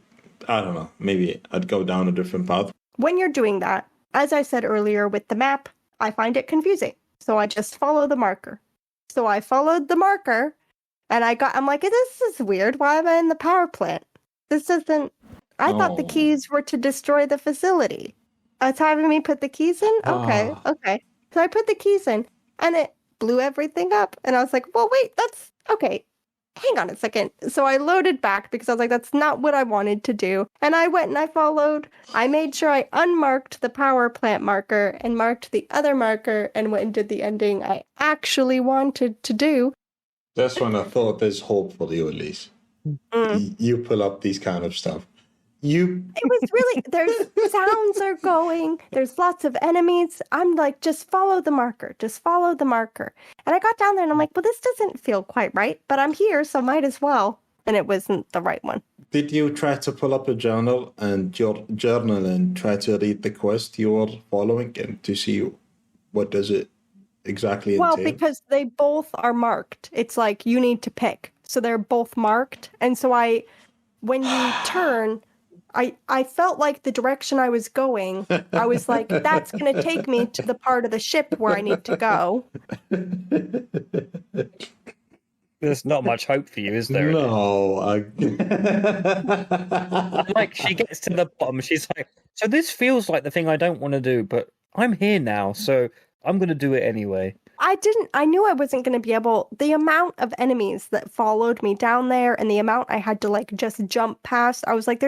[SPEAKER 2] I don't know. Maybe I'd go down a different path.
[SPEAKER 1] When you're doing that, as I said earlier with the map, I find it confusing. So I just follow the marker. So I followed the marker and I'm like, this is weird. Why am I in the power plant? This isn't. I thought the
[SPEAKER 2] Oh.
[SPEAKER 1] keys were to destroy the facility. It's having me put the keys in? Okay,
[SPEAKER 2] Ah.
[SPEAKER 1] okay. So I put the keys in and it blew everything up. And I was like, well, wait, that's okay. Hang on a second. So I loaded back because I was like, that's not what I wanted to do. And I went and I followed. I made sure I unmarked the power plant marker and marked the other marker and went and did the ending I actually wanted to do.
[SPEAKER 2] That's when I thought there's hope for you, Elise. You pull up these kind of stuff.
[SPEAKER 1] It was really, there's sounds are going, there's lots of enemies. I'm like, just follow the marker, just follow the marker. And I got down there and I'm like, well, this doesn't feel quite right, but I'm here, so might as well. And it wasn't the right one.
[SPEAKER 2] Did you try to pull up a journal and your journal and try to read the quest you were following and to see what does it exactly entail?
[SPEAKER 1] Well, because they both are marked. It's like you need to pick. So they're both marked. And so when you turn, I felt like the direction I was going, I was like, that's going to take me to the part of the ship where I need to go.
[SPEAKER 3] There's not much hope for you, is there?
[SPEAKER 2] No,
[SPEAKER 3] Like, she gets to the bottom, she's like, so this feels like the thing I don't want to do, but I'm here now, so I'm going to do it anyway.
[SPEAKER 1] I knew I wasn't going to be able, the amount of enemies that followed me down there and the amount I had to like just jump past, I was like,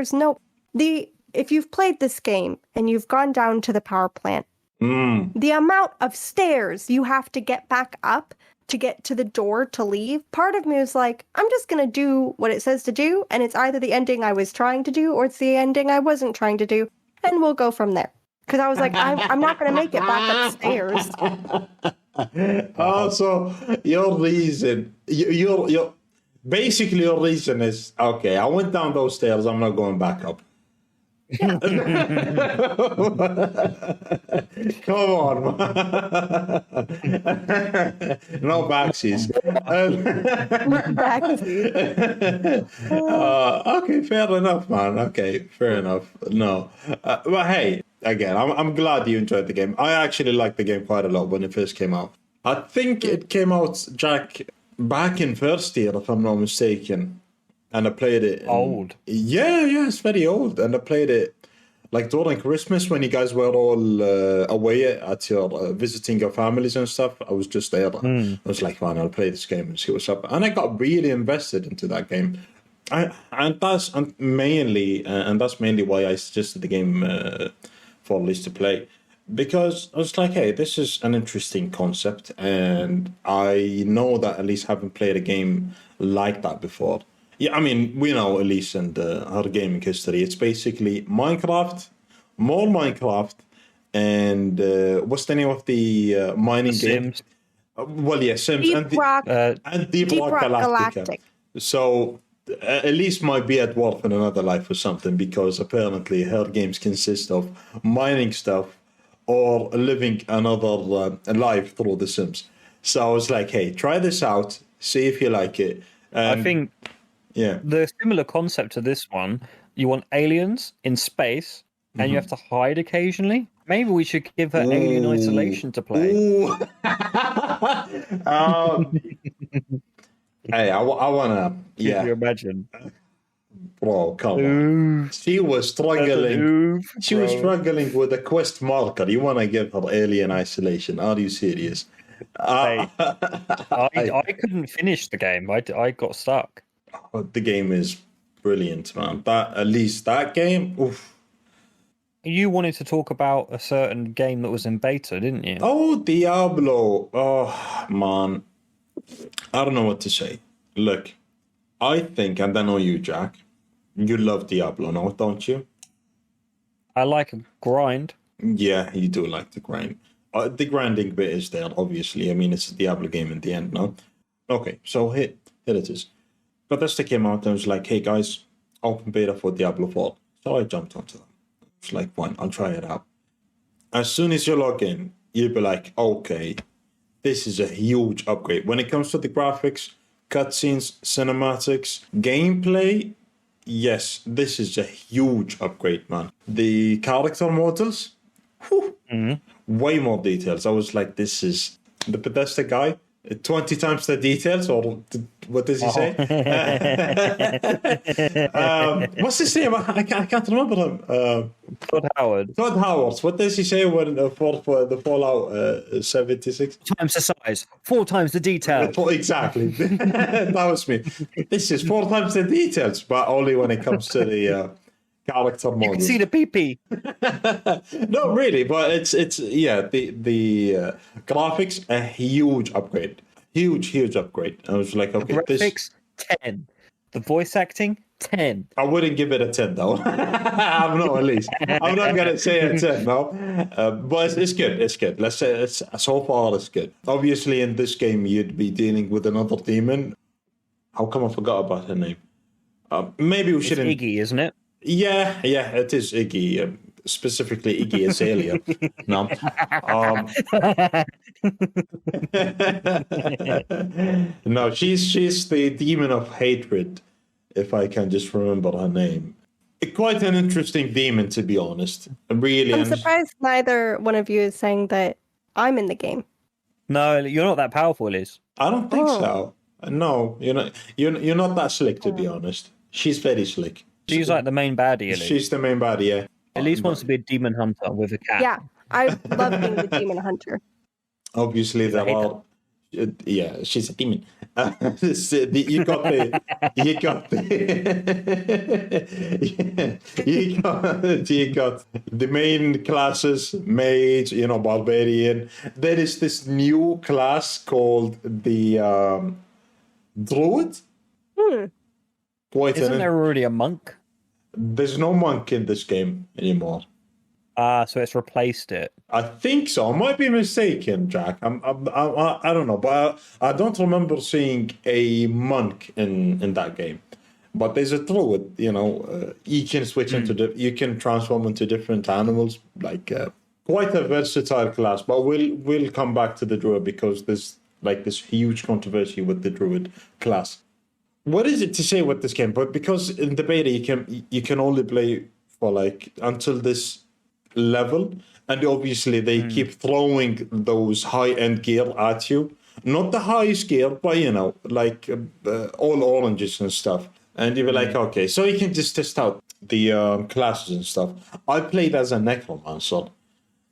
[SPEAKER 1] if you've played this game and you've gone down to the power plant, the amount of stairs you have to get back up to get to the door to leave, part of me was like, I'm just going to do what it says to do, and it's either the ending I was trying to do or it's the ending I wasn't trying to do, and we'll go from there. Because I was like, I'm not going to make it back upstairs.
[SPEAKER 2] Also, your reason, your basically your reason is, okay, I went down those stairs, I'm not going back up. Come on, man. No backsies. Okay, fair enough, man. Okay, fair enough. No, but hey, again, I'm glad you enjoyed the game. I actually liked the game quite a lot when it first came out. I think it came out, Jack, back in first year, if I'm not mistaken. And I played it.
[SPEAKER 3] Old.
[SPEAKER 2] Yeah, it's very old. And I played it like during Christmas when you guys were all away at your visiting your families and stuff. I was just there. I was like, man, I'll play this game and see what's up. And I got really invested into that game. And that's mainly why I suggested the game for Elise to play. Because I was like, hey, this is an interesting concept. And I know that Elise haven't played a game like that before. Yeah, I mean, we know Elise and her gaming history. It's basically Minecraft, more Minecraft, and what's the name of the mining game?
[SPEAKER 3] Sims.
[SPEAKER 2] Well, yeah, Sims
[SPEAKER 1] Deep Rock
[SPEAKER 2] Galactica. So Elise might be at work in another life or something, because apparently her games consist of mining stuff or living another life through The Sims. So I was like, hey, try this out, see if you like it.
[SPEAKER 3] I think
[SPEAKER 2] Yeah.
[SPEAKER 3] The similar concept to this one, you want aliens in space, and you have to hide occasionally. Maybe we should give her Alien Isolation to play.
[SPEAKER 2] Ooh. Hey, I want to.
[SPEAKER 3] Can you
[SPEAKER 2] Yeah.
[SPEAKER 3] imagine?
[SPEAKER 2] Bro, come on.
[SPEAKER 3] Oof.
[SPEAKER 2] She was struggling.
[SPEAKER 3] Oof,
[SPEAKER 2] She was
[SPEAKER 3] bro.
[SPEAKER 2] struggling with a quest marker. You want to give her Alien Isolation? Are you serious?
[SPEAKER 3] Hey, I couldn't finish the game. I got stuck.
[SPEAKER 2] The game is brilliant, man. At least that game. Oof.
[SPEAKER 3] You wanted to talk about a certain game that was in beta, didn't you?
[SPEAKER 2] Oh, Diablo. Oh, man. I don't know what to say. Look, I think, and I know you, Jack, you love Diablo, no, don't you?
[SPEAKER 3] I like a grind.
[SPEAKER 2] Yeah, you do like the grind. The grinding bit is there, obviously. I mean, it's a Diablo game in the end, no? Okay, so here it is. Bethesda came out and was like, hey, guys, open beta for Diablo 4. So I jumped onto them. It's like, fine, I'll try it out. As soon as you log in, you'll be like, okay, this is a huge upgrade. When it comes to the graphics, cutscenes, cinematics, gameplay, yes, this is a huge upgrade, man. The character models, way more details. I was like, this is the Bethesda guy. 20 times the details, or what does he say? What's his name? I can't remember him.
[SPEAKER 3] Todd Howard.
[SPEAKER 2] Todd Howard. What does he say when for the Fallout 76?
[SPEAKER 3] 4 times the size, 4 times the detail.
[SPEAKER 2] Exactly. That was me. This is 4 times the details, but only when it comes to the character model.
[SPEAKER 3] You can see the pee-pee.
[SPEAKER 2] No, really, but it's the graphics, a huge upgrade. Huge upgrade. I was like, okay,
[SPEAKER 3] Graphics, 10. The voice acting, 10.
[SPEAKER 2] I wouldn't give it a 10 though. I'm not Elise. I'm not gonna say a 10, no. But it's good. It's good. Let's say so far it's good. Obviously, in this game, you'd be dealing with another demon. How come I forgot about her name? Maybe we shouldn't.
[SPEAKER 3] Iggy, isn't it?
[SPEAKER 2] Yeah, it is Iggy. Specifically, Iggy Azalea. No. No, she's the demon of hatred, if I can just remember her name. Quite an interesting demon, to be honest. Really,
[SPEAKER 1] I'm surprised neither one of you is saying that I'm in the game.
[SPEAKER 3] No, you're not that powerful, Liz.
[SPEAKER 2] I don't think so. No, you're not that slick, to be honest. She's very slick.
[SPEAKER 3] She's like the main baddie, Elise.
[SPEAKER 2] She's the main baddie, yeah.
[SPEAKER 3] Elise wants to be a demon hunter with a cat.
[SPEAKER 1] Yeah, I love being the demon hunter.
[SPEAKER 2] Obviously, there are. Yeah, she's a demon. You got the main classes, mage, barbarian. There is this new class called the druid.
[SPEAKER 3] Isn't there already a monk?
[SPEAKER 2] There's no monk in this game anymore.
[SPEAKER 3] So it's replaced it.
[SPEAKER 2] I think so. I might be mistaken, Jack. I don't know, but I don't remember seeing a monk in that game. But there's a druid. You can switch into you can transform into different animals. Like quite a versatile class. But we'll come back to the druid because there's like this huge controversy with the druid class. What is it to say with this game? But because in the beta you can only play for like until this level, and obviously they keep throwing those high-end gear at you. Not the highest gear, but like all oranges and stuff. And you'll be like, okay, so you can just test out the classes and stuff. I played as a necromancer.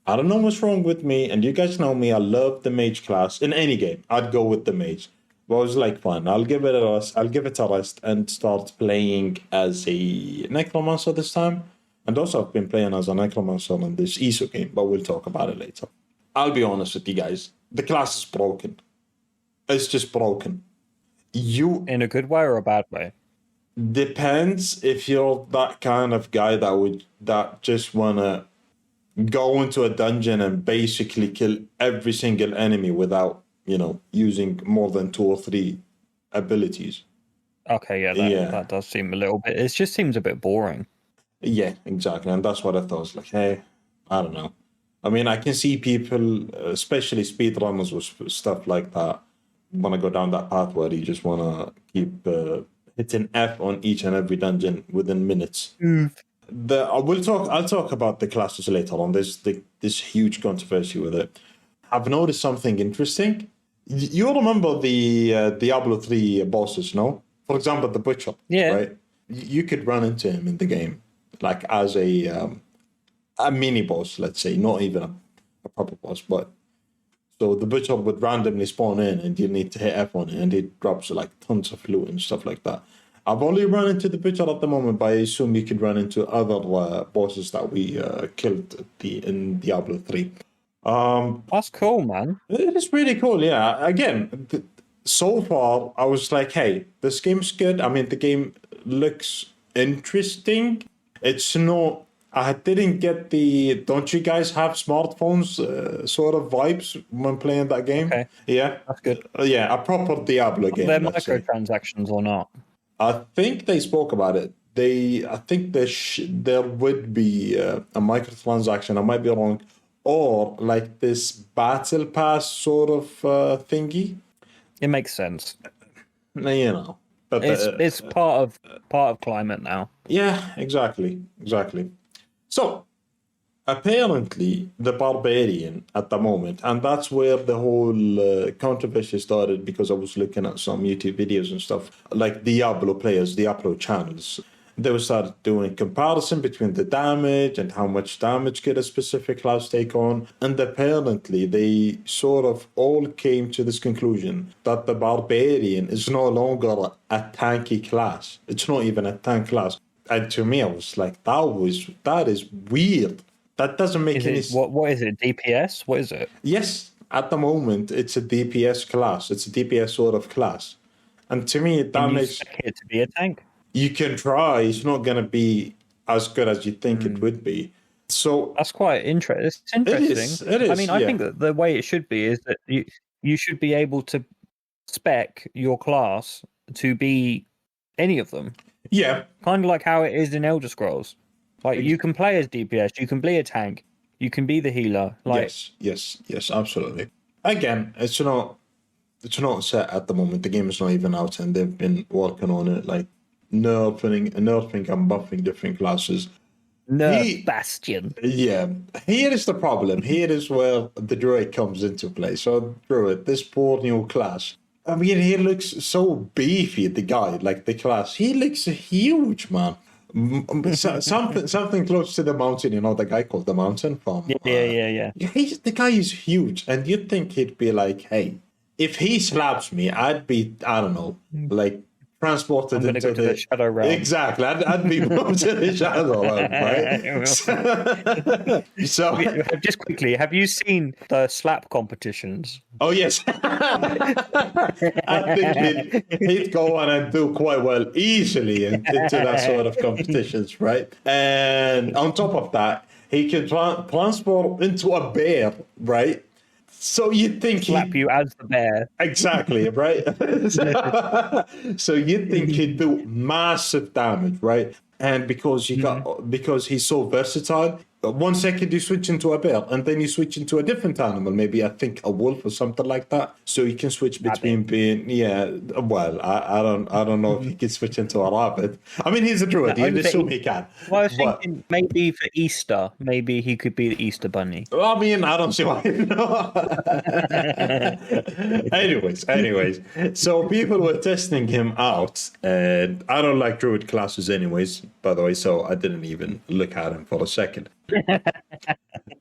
[SPEAKER 2] I don't know what's wrong with me, and you guys know me. I love the mage class in any game. I'd go with the mage. But I was like, fine, I'll give it a rest and start playing as a necromancer this time. And also I've been playing as a necromancer in this ESO game, but we'll talk about it later. I'll be honest with you guys. The class is broken. It's just broken.
[SPEAKER 3] In a good way or a bad way?
[SPEAKER 2] Depends if you're that kind of guy that just wanna go into a dungeon and basically kill every single enemy without using more than 2 or 3 abilities.
[SPEAKER 3] Okay, that does seem a little bit. It just seems a bit boring.
[SPEAKER 2] Yeah, exactly, and that's what I thought. I was like, hey, I don't know. I mean, I can see people, especially speedrunners with stuff like that, want to go down that path where you just want to keep hitting F on each and every dungeon within minutes. I'll talk about the classes later on. There's this huge controversy with it. I've noticed something interesting. You remember the Diablo 3 bosses, no? For example, the Butcher, right? You could run into him in the game, like as a mini boss, let's say, not even a proper boss, but so the Butcher would randomly spawn in and you need to hit F on it and it drops like tons of loot and stuff like that. I've only run into the Butcher at the moment, but I assume you could run into other bosses that we killed in Diablo 3.
[SPEAKER 3] That's cool, man.
[SPEAKER 2] It is really cool, yeah. Again, so far, I was like, hey, this game's good. I mean, the game looks interesting. It's not... I didn't get the don't you guys have smartphones sort of vibes when playing that game.
[SPEAKER 3] Okay.
[SPEAKER 2] Yeah.
[SPEAKER 3] That's good.
[SPEAKER 2] Yeah, a proper Diablo game.
[SPEAKER 3] Are there microtransactions or not?
[SPEAKER 2] I think they spoke about it. I think there would be a microtransaction. I might be wrong. Or like this battle pass sort of thingy.
[SPEAKER 3] It makes sense.
[SPEAKER 2] You know. But
[SPEAKER 3] it's part of climate now.
[SPEAKER 2] Yeah, exactly. So, apparently, the Barbarian at the moment, and that's where the whole controversy started because I was looking at some YouTube videos and stuff, like Diablo players, Diablo channels. They started doing comparison between the damage and how much damage could a specific class take on. And apparently, they sort of all came to this conclusion that the Barbarian is no longer a tanky class. It's not even a tank class. And to me, I was like, that is weird. That doesn't make any sense.
[SPEAKER 3] What is it? DPS? What is it?
[SPEAKER 2] Yes, at the moment, it's a DPS class. It's a DPS sort of class. And to me, that makes
[SPEAKER 3] it to be a tank.
[SPEAKER 2] You can try. It's not going to be as good as you think it would be. So
[SPEAKER 3] that's quite interesting. It's interesting.
[SPEAKER 2] It is.
[SPEAKER 3] I mean, I think that the way it should be is that you should be able to spec your class to be any of them.
[SPEAKER 2] Yeah.
[SPEAKER 3] Kind of like how it is in Elder Scrolls. Like, you can play as DPS, you can be a tank, you can be the healer. Like,
[SPEAKER 2] yes, absolutely. Again, it's not set at the moment. The game is not even out, and they've been working on it, like nerfing and buffing different classes.
[SPEAKER 3] Bastion.
[SPEAKER 2] Yeah. Here is the problem. Here is where the Druid comes into play. So, Druid, this poor new class. I mean, he looks so beefy, the guy, like the class. He looks huge, man. Something close to the mountain, you know, the guy called the mountain from...
[SPEAKER 3] Yeah.
[SPEAKER 2] The guy is huge, and you'd think he'd be like, hey, if he slaps me, I'd be, I don't know, like transported into
[SPEAKER 3] the Shadow Realm.
[SPEAKER 2] Exactly, I'd be moved to the Shadow Realm, right? So
[SPEAKER 3] just quickly, have you seen the slap competitions?
[SPEAKER 2] Oh yes, I think he'd go on and do quite well easily into that sort of competitions, right? And on top of that, he can transform into a bear, right? So you'd think
[SPEAKER 3] slap you as the bear.
[SPEAKER 2] Exactly, right? So you'd think he'd do massive damage, right? And because he's so versatile, 1 second you switch into a bear, and then you switch into a different animal, maybe I think a wolf or something like that. So you can switch between being I don't know if he can switch into a rabbit. I mean, he's a druid. You'd assume he can.
[SPEAKER 3] Well, I was thinking maybe for Easter, maybe he could be the Easter bunny.
[SPEAKER 2] Well, I mean, I don't see why. Anyways, so people were testing him out, and I don't like druid classes anyways, by the way, so I didn't even look at him for a second.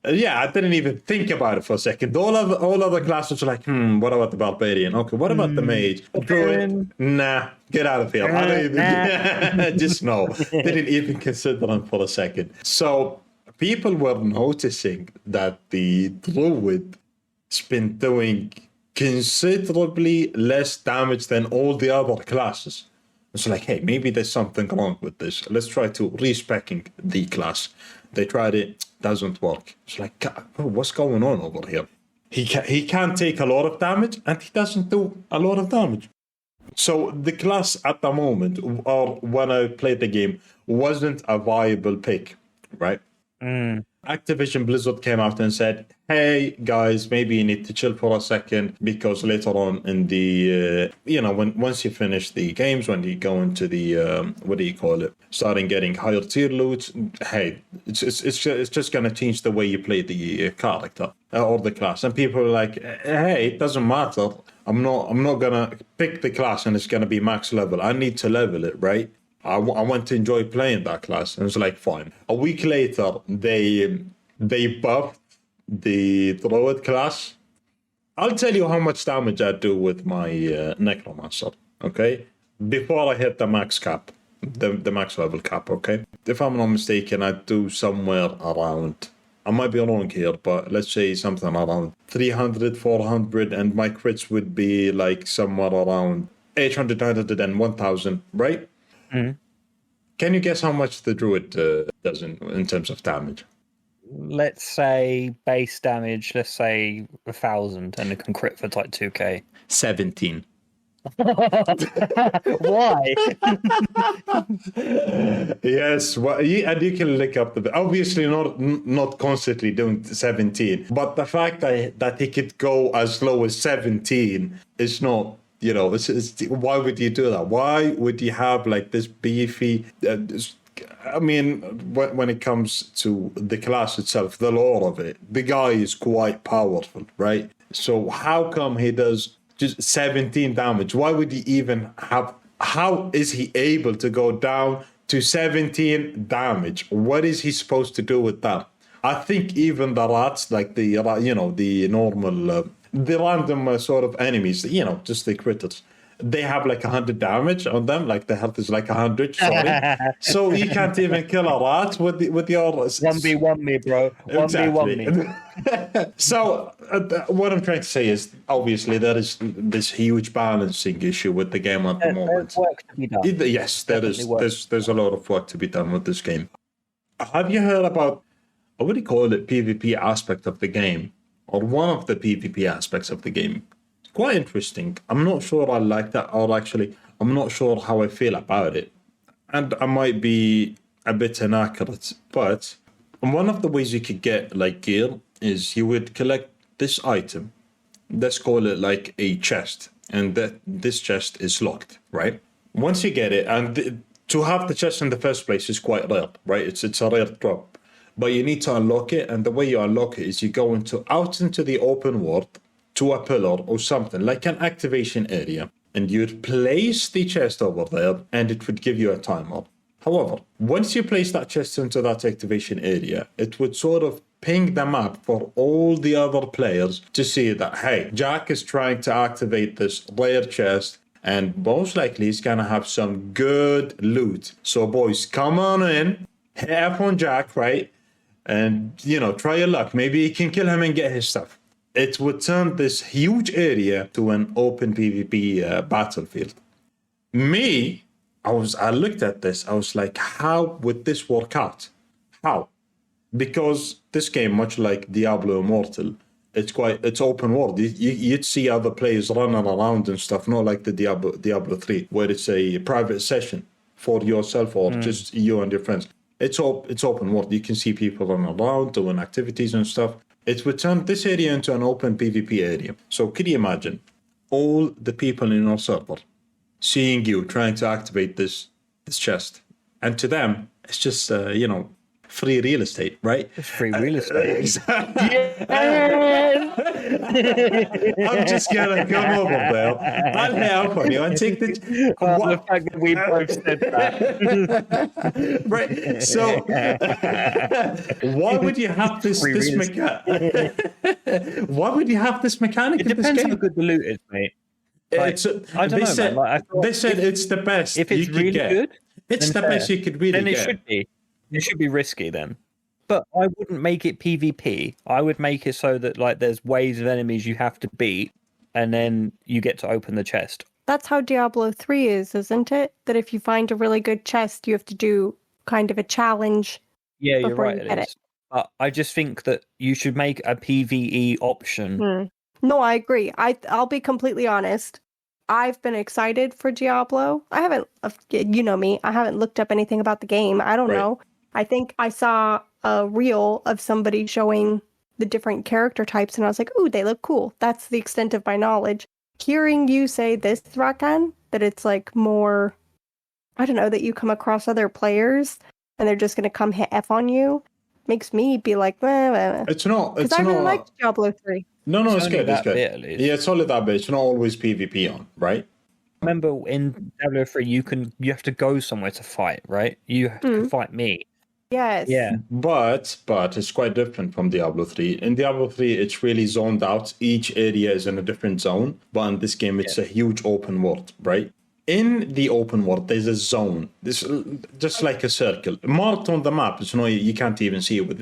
[SPEAKER 2] Yeah, I didn't even think about it for a second. All other classes are like, what about the barbarian? Okay, what about the mage? Druid? Nah, get out of here. I don't even just no. Didn't even consider them for a second. So people were noticing that the druid's been doing considerably less damage than all the other classes. It's like, hey, maybe there's something wrong with this. Let's try to respecking the class. They tried it, doesn't work. It's like, what's going on over here? He can't take a lot of damage, and he doesn't do a lot of damage. So the class at the moment, or when I played the game, wasn't a viable pick, right? Activision Blizzard came out and said, hey guys, maybe you need to chill for a second, because later on in the once you finish the games, when you go into the what do you call it, starting getting higher tier loot, hey, it's just gonna change the way you play the character or the class. And people are like, hey, it doesn't matter, I'm not gonna pick the class and it's gonna be max level, I need to level it, right? I want to enjoy playing that class. And it's like, fine. A week later, they buffed the Druid class. I'll tell you how much damage I do with my Necromancer, okay? Before I hit the max cap, the max level cap, okay? If I'm not mistaken, I do somewhere around, I might be wrong here, but let's say something around 300, 400, and my crits would be like somewhere around 800, 900, and 1000, right? Mm-hmm. Can you guess how much the Druid does in terms of damage?
[SPEAKER 3] Let's say base damage, let's say 1,000, and it can crit for like 2k.
[SPEAKER 2] 17.
[SPEAKER 3] Why?
[SPEAKER 2] Yes, well, and you can look up obviously not constantly doing 17, but the fact that he could go as low as 17 is not. Why would you do that? Why would you have like this beefy? I mean, when it comes to the class itself, the lore of it, the guy is quite powerful, right? So how come he does just 17 damage? Why would he even have? How is he able to go down to 17 damage? What is he supposed to do with that? I think even the rats, like the normal. The random sort of enemies, just the critters, they have like 100 damage on them, like the health is like 100, sorry. So you can't even kill a rat with your
[SPEAKER 3] 1v1 me, bro. 1v1
[SPEAKER 2] me. So what I'm trying to say is, obviously there is this huge balancing issue with the game at the moment.
[SPEAKER 3] There's work to be done.
[SPEAKER 2] Yes, there's a lot of work to be done with this game. Have you heard about, what do you call it, PvP aspect of the game? Or one of the PvP aspects of the game? It's quite interesting. I'm not sure I like that, or actually, I'm not sure how I feel about it. And I might be a bit inaccurate, but one of the ways you could get like gear is you would collect this item. Let's call it like a chest, and this chest is locked, right? Once you get it, and to have the chest in the first place is quite rare, right? It's a rare drop. But you need to unlock it, and the way you unlock it is you go out into the open world to a pillar or something, like an activation area, and you'd place the chest over there, and it would give you a timer. However, once you place that chest into that activation area, it would sort of ping the map for all the other players to see that, hey, Jack is trying to activate this rare chest, and most likely he's going to have some good loot. So boys, come on in, have on Jack, right? And, try your luck. Maybe you can kill him and get his stuff. It would turn this huge area to an open PvP battlefield. I looked at this. I was like, how would this work out? How? Because this game, much like Diablo Immortal, it's open world. You'd see other players running around and stuff, not like the Diablo 3, where it's a private session for yourself or just you and your friends. It's open world. You can see people running around, doing activities and stuff. It would turn this area into an open PvP area. So could you imagine all the people in our server seeing you trying to activate this chest? And to them, it's just, free real estate, right?
[SPEAKER 3] It's free real estate.
[SPEAKER 2] Exactly. I'm just gonna come over there. I'll help on you and take the.
[SPEAKER 3] The fact that we both said that.
[SPEAKER 2] Right. So, why would you have this mechanic? Why would you have this mechanic?
[SPEAKER 3] It depends how good the loot is, mate.
[SPEAKER 2] Like, I don't know, man. Like, they said it's the best.
[SPEAKER 3] If it's really good,
[SPEAKER 2] it's the best you could really
[SPEAKER 3] get.
[SPEAKER 2] Then
[SPEAKER 3] it should be. It should be risky then. But I wouldn't make it PvP. I would make it so that there's waves of enemies you have to beat, and then you get to open the chest.
[SPEAKER 1] That's how Diablo 3 is, isn't it? That if you find a really good chest, you have to do kind of a challenge.
[SPEAKER 3] Yeah, you're right. It is. But I just think that you should make a PvE option.
[SPEAKER 1] No, I agree. I'll be completely honest. I've been excited for Diablo. I haven't, you know me, I haven't looked up anything about the game. I don't know. I think I saw a reel of somebody showing the different character types, and I was like, ooh, they look cool. That's the extent of my knowledge. Hearing you say this, Rakan, that it's like more, I don't know, that you come across other players and they're just going to come hit F on you, makes me be like,
[SPEAKER 2] It's not.
[SPEAKER 1] Because I really liked Diablo 3.
[SPEAKER 2] No, it's
[SPEAKER 3] only
[SPEAKER 2] good. It's
[SPEAKER 3] that
[SPEAKER 2] good.
[SPEAKER 3] bit, at least.
[SPEAKER 2] Yeah, it's only that bit. It's not always PvP on, right?
[SPEAKER 3] Remember in Diablo 3, you have to go somewhere to fight, right? You have to fight me.
[SPEAKER 1] Yes.
[SPEAKER 3] Yeah.
[SPEAKER 2] But it's quite different from Diablo 3. In Diablo 3, it's really zoned out. Each area is in a different zone. But in this game, it's a huge open world, right? In the open world, there's a zone. This just like a circle marked on the map. It's you can't even see it with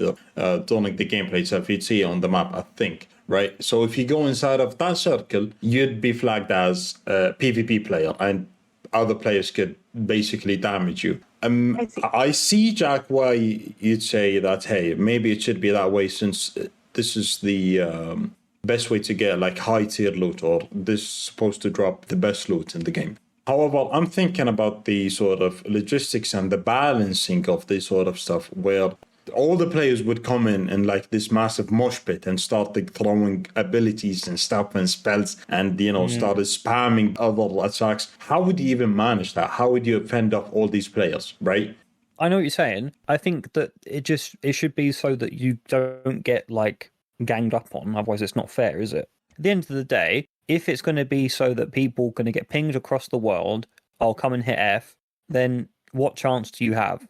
[SPEAKER 2] during the gameplay itself. You'd see it on the map, I think, right? So if you go inside of that circle, you'd be flagged as a PvP player, and other players could basically damage you. I see, Jack, why you'd say that. Hey, maybe it should be that way, since this is the best way to get like high tier loot, or this is supposed to drop the best loot in the game. However, I'm thinking about the sort of logistics and the balancing of this sort of stuff, where all the players would come in like this massive mosh pit and start like, throwing abilities and stuff and spells, and started spamming other attacks. How would you even manage that? How would you fend off all these players, right?
[SPEAKER 3] I know what you're saying. I think that it should be so that you don't get like ganged up on. Otherwise, it's not fair, is it? At the end of the day, if it's going to be so that people are going to get pinged across the world, I'll come and hit F, then what chance do you have?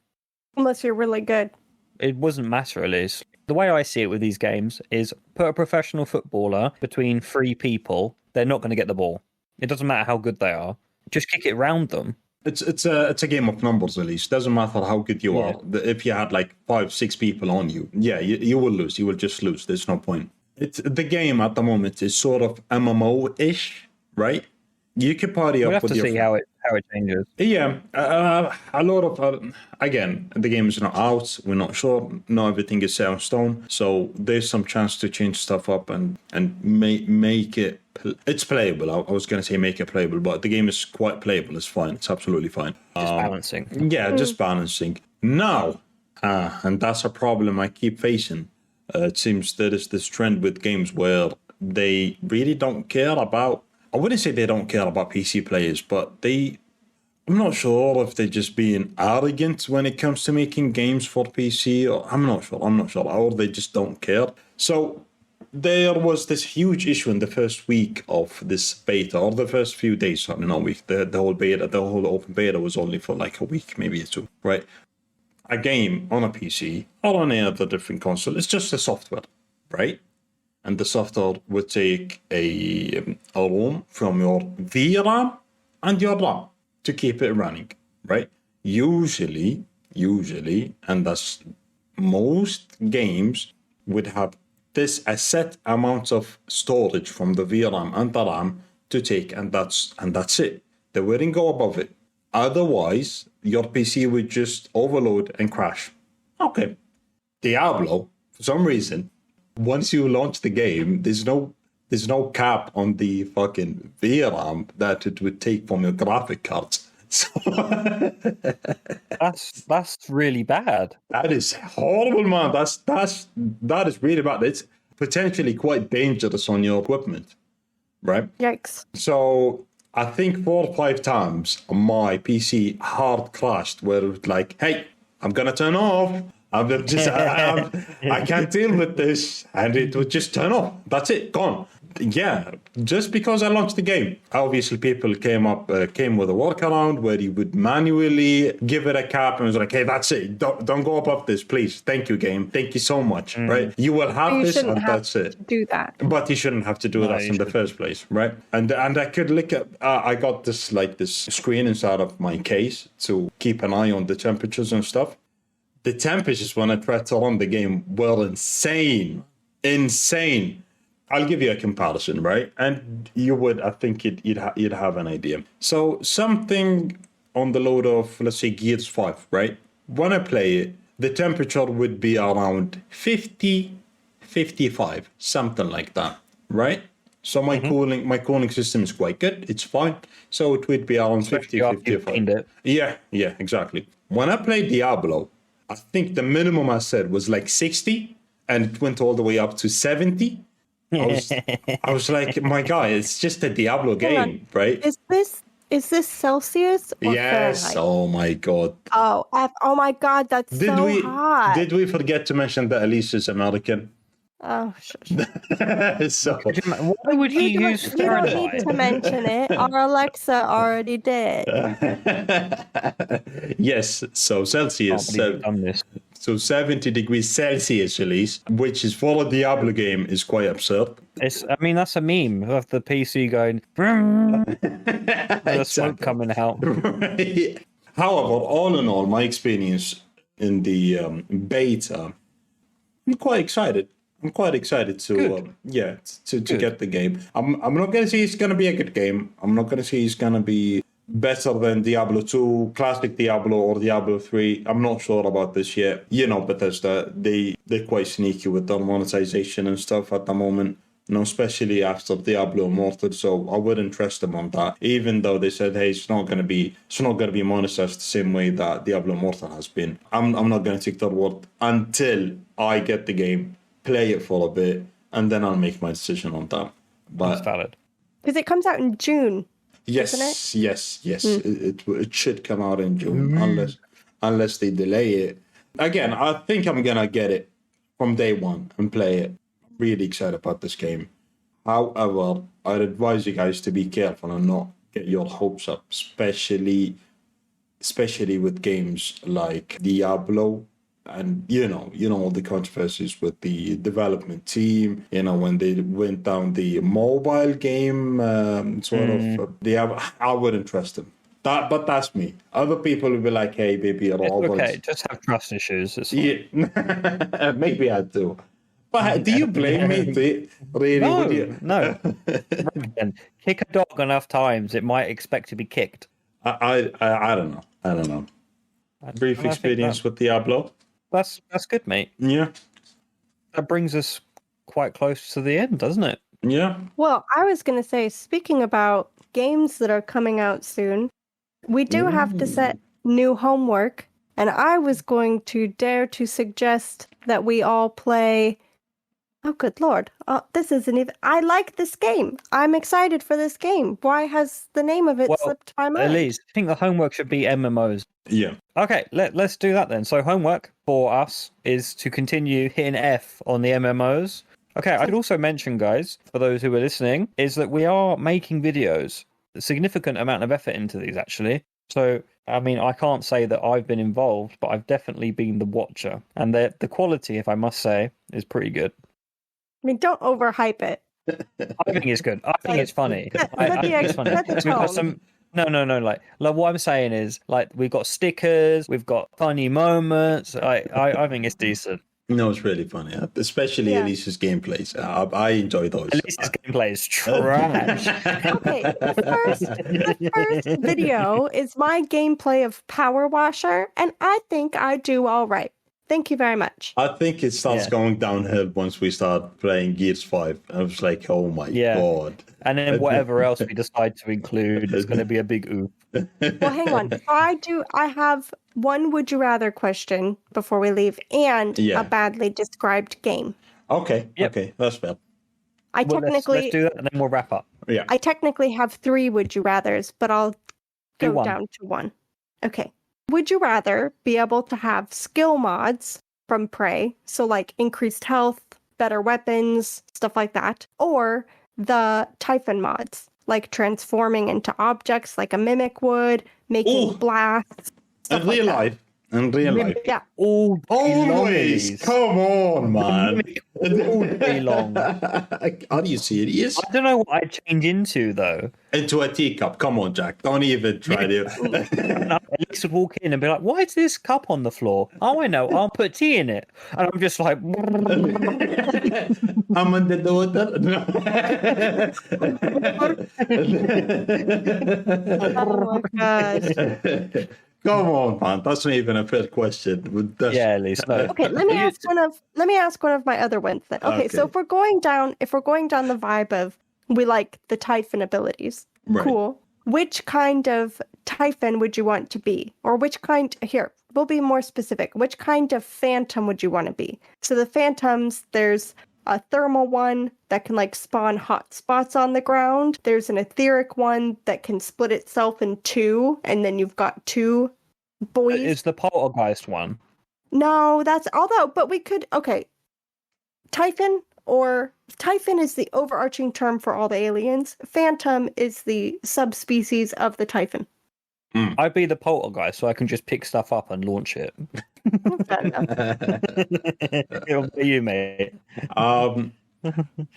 [SPEAKER 1] Unless you're really good.
[SPEAKER 3] It doesn't matter, Elise. The way I see it with these games is put a professional footballer between three people, they're not going to get the ball. It doesn't matter how good they are. Just kick it around them.
[SPEAKER 2] It's a game of numbers, at least. Doesn't matter how good you are. If you had like 5-6 people on you, you will lose. You will just lose. There's no point. The game at the moment is sort of MMO-ish, right? You could party up with your...
[SPEAKER 3] We'll have to see how it changes.
[SPEAKER 2] Yeah, a lot of... again, the game is not out. We're not sure. Not everything is set in stone. So there's some chance to change stuff up and make it... It's playable. I was going to say make it playable, but the game is quite playable. It's fine. It's absolutely fine.
[SPEAKER 3] Just balancing.
[SPEAKER 2] Yeah, just balancing. Now, and that's a problem I keep facing. It seems there is this trend with games where they really don't care about... I wouldn't say they don't care about PC players, but I'm not sure if they're just being arrogant when it comes to making games for PC. Or I'm not sure. Or they just don't care. So there was this huge issue in the first week of this beta, or the first few days. I mean, not week. The whole beta, the whole open beta was only for like a week, maybe 2, right? A game on a PC or on any other different console, it's just a software, right? And the software would take a ROM from your VRAM and your RAM to keep it running, right? Usually, and that's most games would have a set amount of storage from the VRAM and the RAM to take, and that's it. They wouldn't go above it. Otherwise, your PC would just overload and crash. Okay. Diablo, for some reason, once you launch the game, there's no cap on the fucking VRAM that it would take from your graphic cards. So
[SPEAKER 3] that's really bad.
[SPEAKER 2] That is horrible, man. That is really bad. It's potentially quite dangerous on your equipment, right?
[SPEAKER 1] Yikes.
[SPEAKER 2] So I think 4 or 5 times my PC hard crashed, where it was like, hey, I'm gonna turn off. I can't deal with this, and it would just turn off. That's it, gone. Yeah, just because I launched the game. Obviously, people came with a workaround where you would manually give it a cap and was like, hey, that's it. Don't go above this, please. Thank you, game. Thank you so much, right? You will have this, and that's it.
[SPEAKER 1] Do that.
[SPEAKER 2] But you shouldn't have to do that in the first place, right? And I could look at... I got this screen inside of my case to keep an eye on the temperatures and stuff. The temperatures when I tried to run the game were insane. I'll give you a comparison, right? And you would, I think you'd have an idea. So something on the load of, let's say, Gears 5, right? When I play it, the temperature would be around 50, 55, something like that, right? So my cooling system is quite good. It's fine. So it would be around 50, 55. Yeah, exactly. When I play Diablo, I think the minimum I said was like 60, and it went all the way up to 70. I was like, my guy, it's just a Diablo game, right?
[SPEAKER 1] Is this Celsius or
[SPEAKER 2] Yes.
[SPEAKER 1] Fahrenheit?
[SPEAKER 2] Oh my god.
[SPEAKER 1] Oh my god, that's hot.
[SPEAKER 2] Did we forget to mention that Elise is American?
[SPEAKER 1] Oh,
[SPEAKER 2] So
[SPEAKER 3] Why would you use
[SPEAKER 1] you don't need
[SPEAKER 3] Fahrenheit?
[SPEAKER 1] to mention it. Our Alexa already did.
[SPEAKER 2] yes, so Celsius.
[SPEAKER 3] Can't believe you've done this.
[SPEAKER 2] So 70 degrees Celsius, Elise, which is for a Diablo game, is quite absurd.
[SPEAKER 3] I mean, that's a meme of the PC going, with the smoke coming out.
[SPEAKER 2] However, all in all, my experience in the beta, I'm quite excited. I'm quite excited to get the game. I'm not going to say it's going to be a good game. I'm not going to say it's going to be better than Diablo 2, classic Diablo, or Diablo 3. I'm not sure about this yet. You know, Bethesda, they're quite sneaky with their monetization and stuff at the moment. You know, especially after Diablo Immortal, so I wouldn't trust them on that. Even though they said, "Hey, it's not going to be monetized the same way that Diablo Immortal has been." I'm not going to take their word until I get the game, play it for a bit, and then I'll make my decision on that. But
[SPEAKER 3] That's valid.
[SPEAKER 1] Because it comes out in June.
[SPEAKER 2] yes. It should come out in June, unless they delay it. Again, I think I'm gonna get it from day one and play it. Really excited about this game. However, I'd advise you guys to be careful and not get your hopes up, especially with games like Diablo. And you know all the controversies with the development team. You know, when they went down the mobile game Diablo, I wouldn't trust them. But that's me. Other people will be like, "Hey, baby,
[SPEAKER 3] It's okay. Just have trust issues. It's fine.
[SPEAKER 2] yeah, maybe I do." But do you blame me? Really?
[SPEAKER 3] No. Rakan, kick a dog enough times, it might expect to be kicked.
[SPEAKER 2] I don't know. Brief
[SPEAKER 3] And I think
[SPEAKER 2] experience with Diablo.
[SPEAKER 3] That's good, mate.
[SPEAKER 2] Yeah.
[SPEAKER 3] That brings us quite close to the end, doesn't it?
[SPEAKER 2] Yeah.
[SPEAKER 1] Well, I was going to say, speaking about games that are coming out soon, we do have to set new homework, and I was going to dare to suggest that we all play. Oh, good Lord. This isn't even... I like this game. I'm excited for this game. Why has the name of it slipped my mind?
[SPEAKER 3] Elise, I think the homework should be MMOs.
[SPEAKER 2] Yeah.
[SPEAKER 3] Okay, let's do that then. So homework for us is to continue hitting F on the MMOs. Okay, I should also mention, guys, for those who are listening, is that we are making videos. A significant amount of effort into these, actually. So, I mean, I can't say that I've been involved, but I've definitely been the watcher. And the quality, if I must say, is pretty good.
[SPEAKER 1] I mean, don't overhype it.
[SPEAKER 3] I think it's good. I think it's funny. I think it's funny.
[SPEAKER 1] Set the
[SPEAKER 3] We've got some... No. Like what I'm saying is, like, we've got stickers, we've got funny moments. I think it's decent.
[SPEAKER 2] No, it's really funny, especially Elise's gameplays. I enjoy those.
[SPEAKER 3] Elise's gameplay is trash.
[SPEAKER 1] Okay, the first video is my gameplay of Power Washer, and I think I do all right. Thank you very much.
[SPEAKER 2] I think it starts going downhill once we start playing Gears 5. I was like, oh my God.
[SPEAKER 3] And then whatever else we decide to include is going to be a big oof.
[SPEAKER 1] Well, hang on. I have one would you rather question before we leave and a badly described game.
[SPEAKER 2] Okay. Yep. Okay, that's fair.
[SPEAKER 3] Let's do that and then we'll wrap up.
[SPEAKER 2] Yeah.
[SPEAKER 1] I technically have 3 would you rathers, but I'll go down to 1. Okay. Would you rather be able to have skill mods from Prey, so like increased health, better weapons, stuff like that, or the Typhon mods, like transforming into objects like a mimic would, making blasts,
[SPEAKER 2] in real life. In real life.
[SPEAKER 1] Yeah.
[SPEAKER 2] Always. Come on, man.
[SPEAKER 3] All day long.
[SPEAKER 2] Are you serious?
[SPEAKER 3] I don't know what I'd change into, though.
[SPEAKER 2] Into a teacup. Come on, Jack. Don't even try to.
[SPEAKER 3] Elise would walk in and be like, why is this cup on the floor? Oh, I know. I'll put tea in it. And I'm just like...
[SPEAKER 2] I'm on the daughter.
[SPEAKER 1] Oh, my gosh.
[SPEAKER 2] Come on, man. That's not even a fair question.
[SPEAKER 3] Elise. No.
[SPEAKER 1] Okay, let me ask one of my other ones then. Okay, so if we're going down the vibe of we like the Typhon abilities, cool. Which kind of Typhon would you want to be? Or which kind we'll be more specific. Which kind of phantom would you want to be? So the phantoms, there's a thermal one that can like spawn hot spots on the ground. There's an etheric one that can split itself in two, and then you've got two boys.
[SPEAKER 3] It's the poltergeist one.
[SPEAKER 1] No, that's although, but we could Typhon is the overarching term for all the aliens. Phantom is the subspecies of the Typhon.
[SPEAKER 3] I'd be the poltergeist, so I can just pick stuff up and launch it. It'll be you, mate.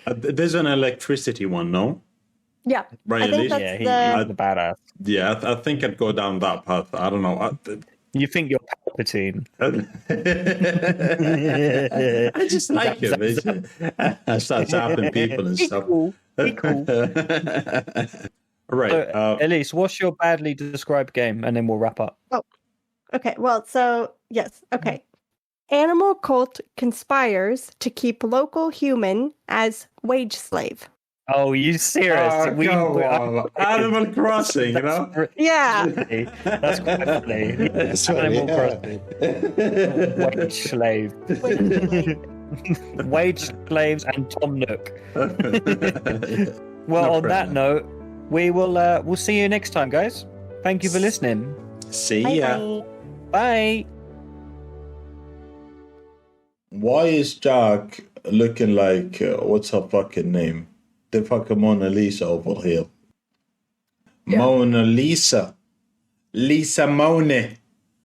[SPEAKER 4] There's an electricity one, no?
[SPEAKER 1] Yeah,
[SPEAKER 4] Right,
[SPEAKER 1] I think
[SPEAKER 4] Elise?
[SPEAKER 1] that's
[SPEAKER 3] He's the badass.
[SPEAKER 4] Yeah, I think I'd go down that path. I don't know.
[SPEAKER 3] You think you're Palpatine?
[SPEAKER 4] I just like him. I start zapping people and stuff.
[SPEAKER 3] Be cool.
[SPEAKER 4] All right.
[SPEAKER 3] So, Elise, what's your badly described game? And then we'll wrap up.
[SPEAKER 1] Oh, okay. Well, so yes. Okay. Animal cult conspires to keep local human as wage slave.
[SPEAKER 3] Oh, you serious?
[SPEAKER 4] Animal Crossing, you know?
[SPEAKER 1] Yeah.
[SPEAKER 3] That's quite funny. That's Animal Crossing. Wage slave. Wage slaves and Tom Nook. Well, on that note, we'll see you next time, guys. Thank you for listening.
[SPEAKER 4] See ya.
[SPEAKER 1] Bye-bye.
[SPEAKER 3] Bye.
[SPEAKER 2] Why is Jack looking like what's her fucking name? The fucking Mona Lisa over here.
[SPEAKER 1] Yeah.
[SPEAKER 2] Mona Lisa. Lisa Mone.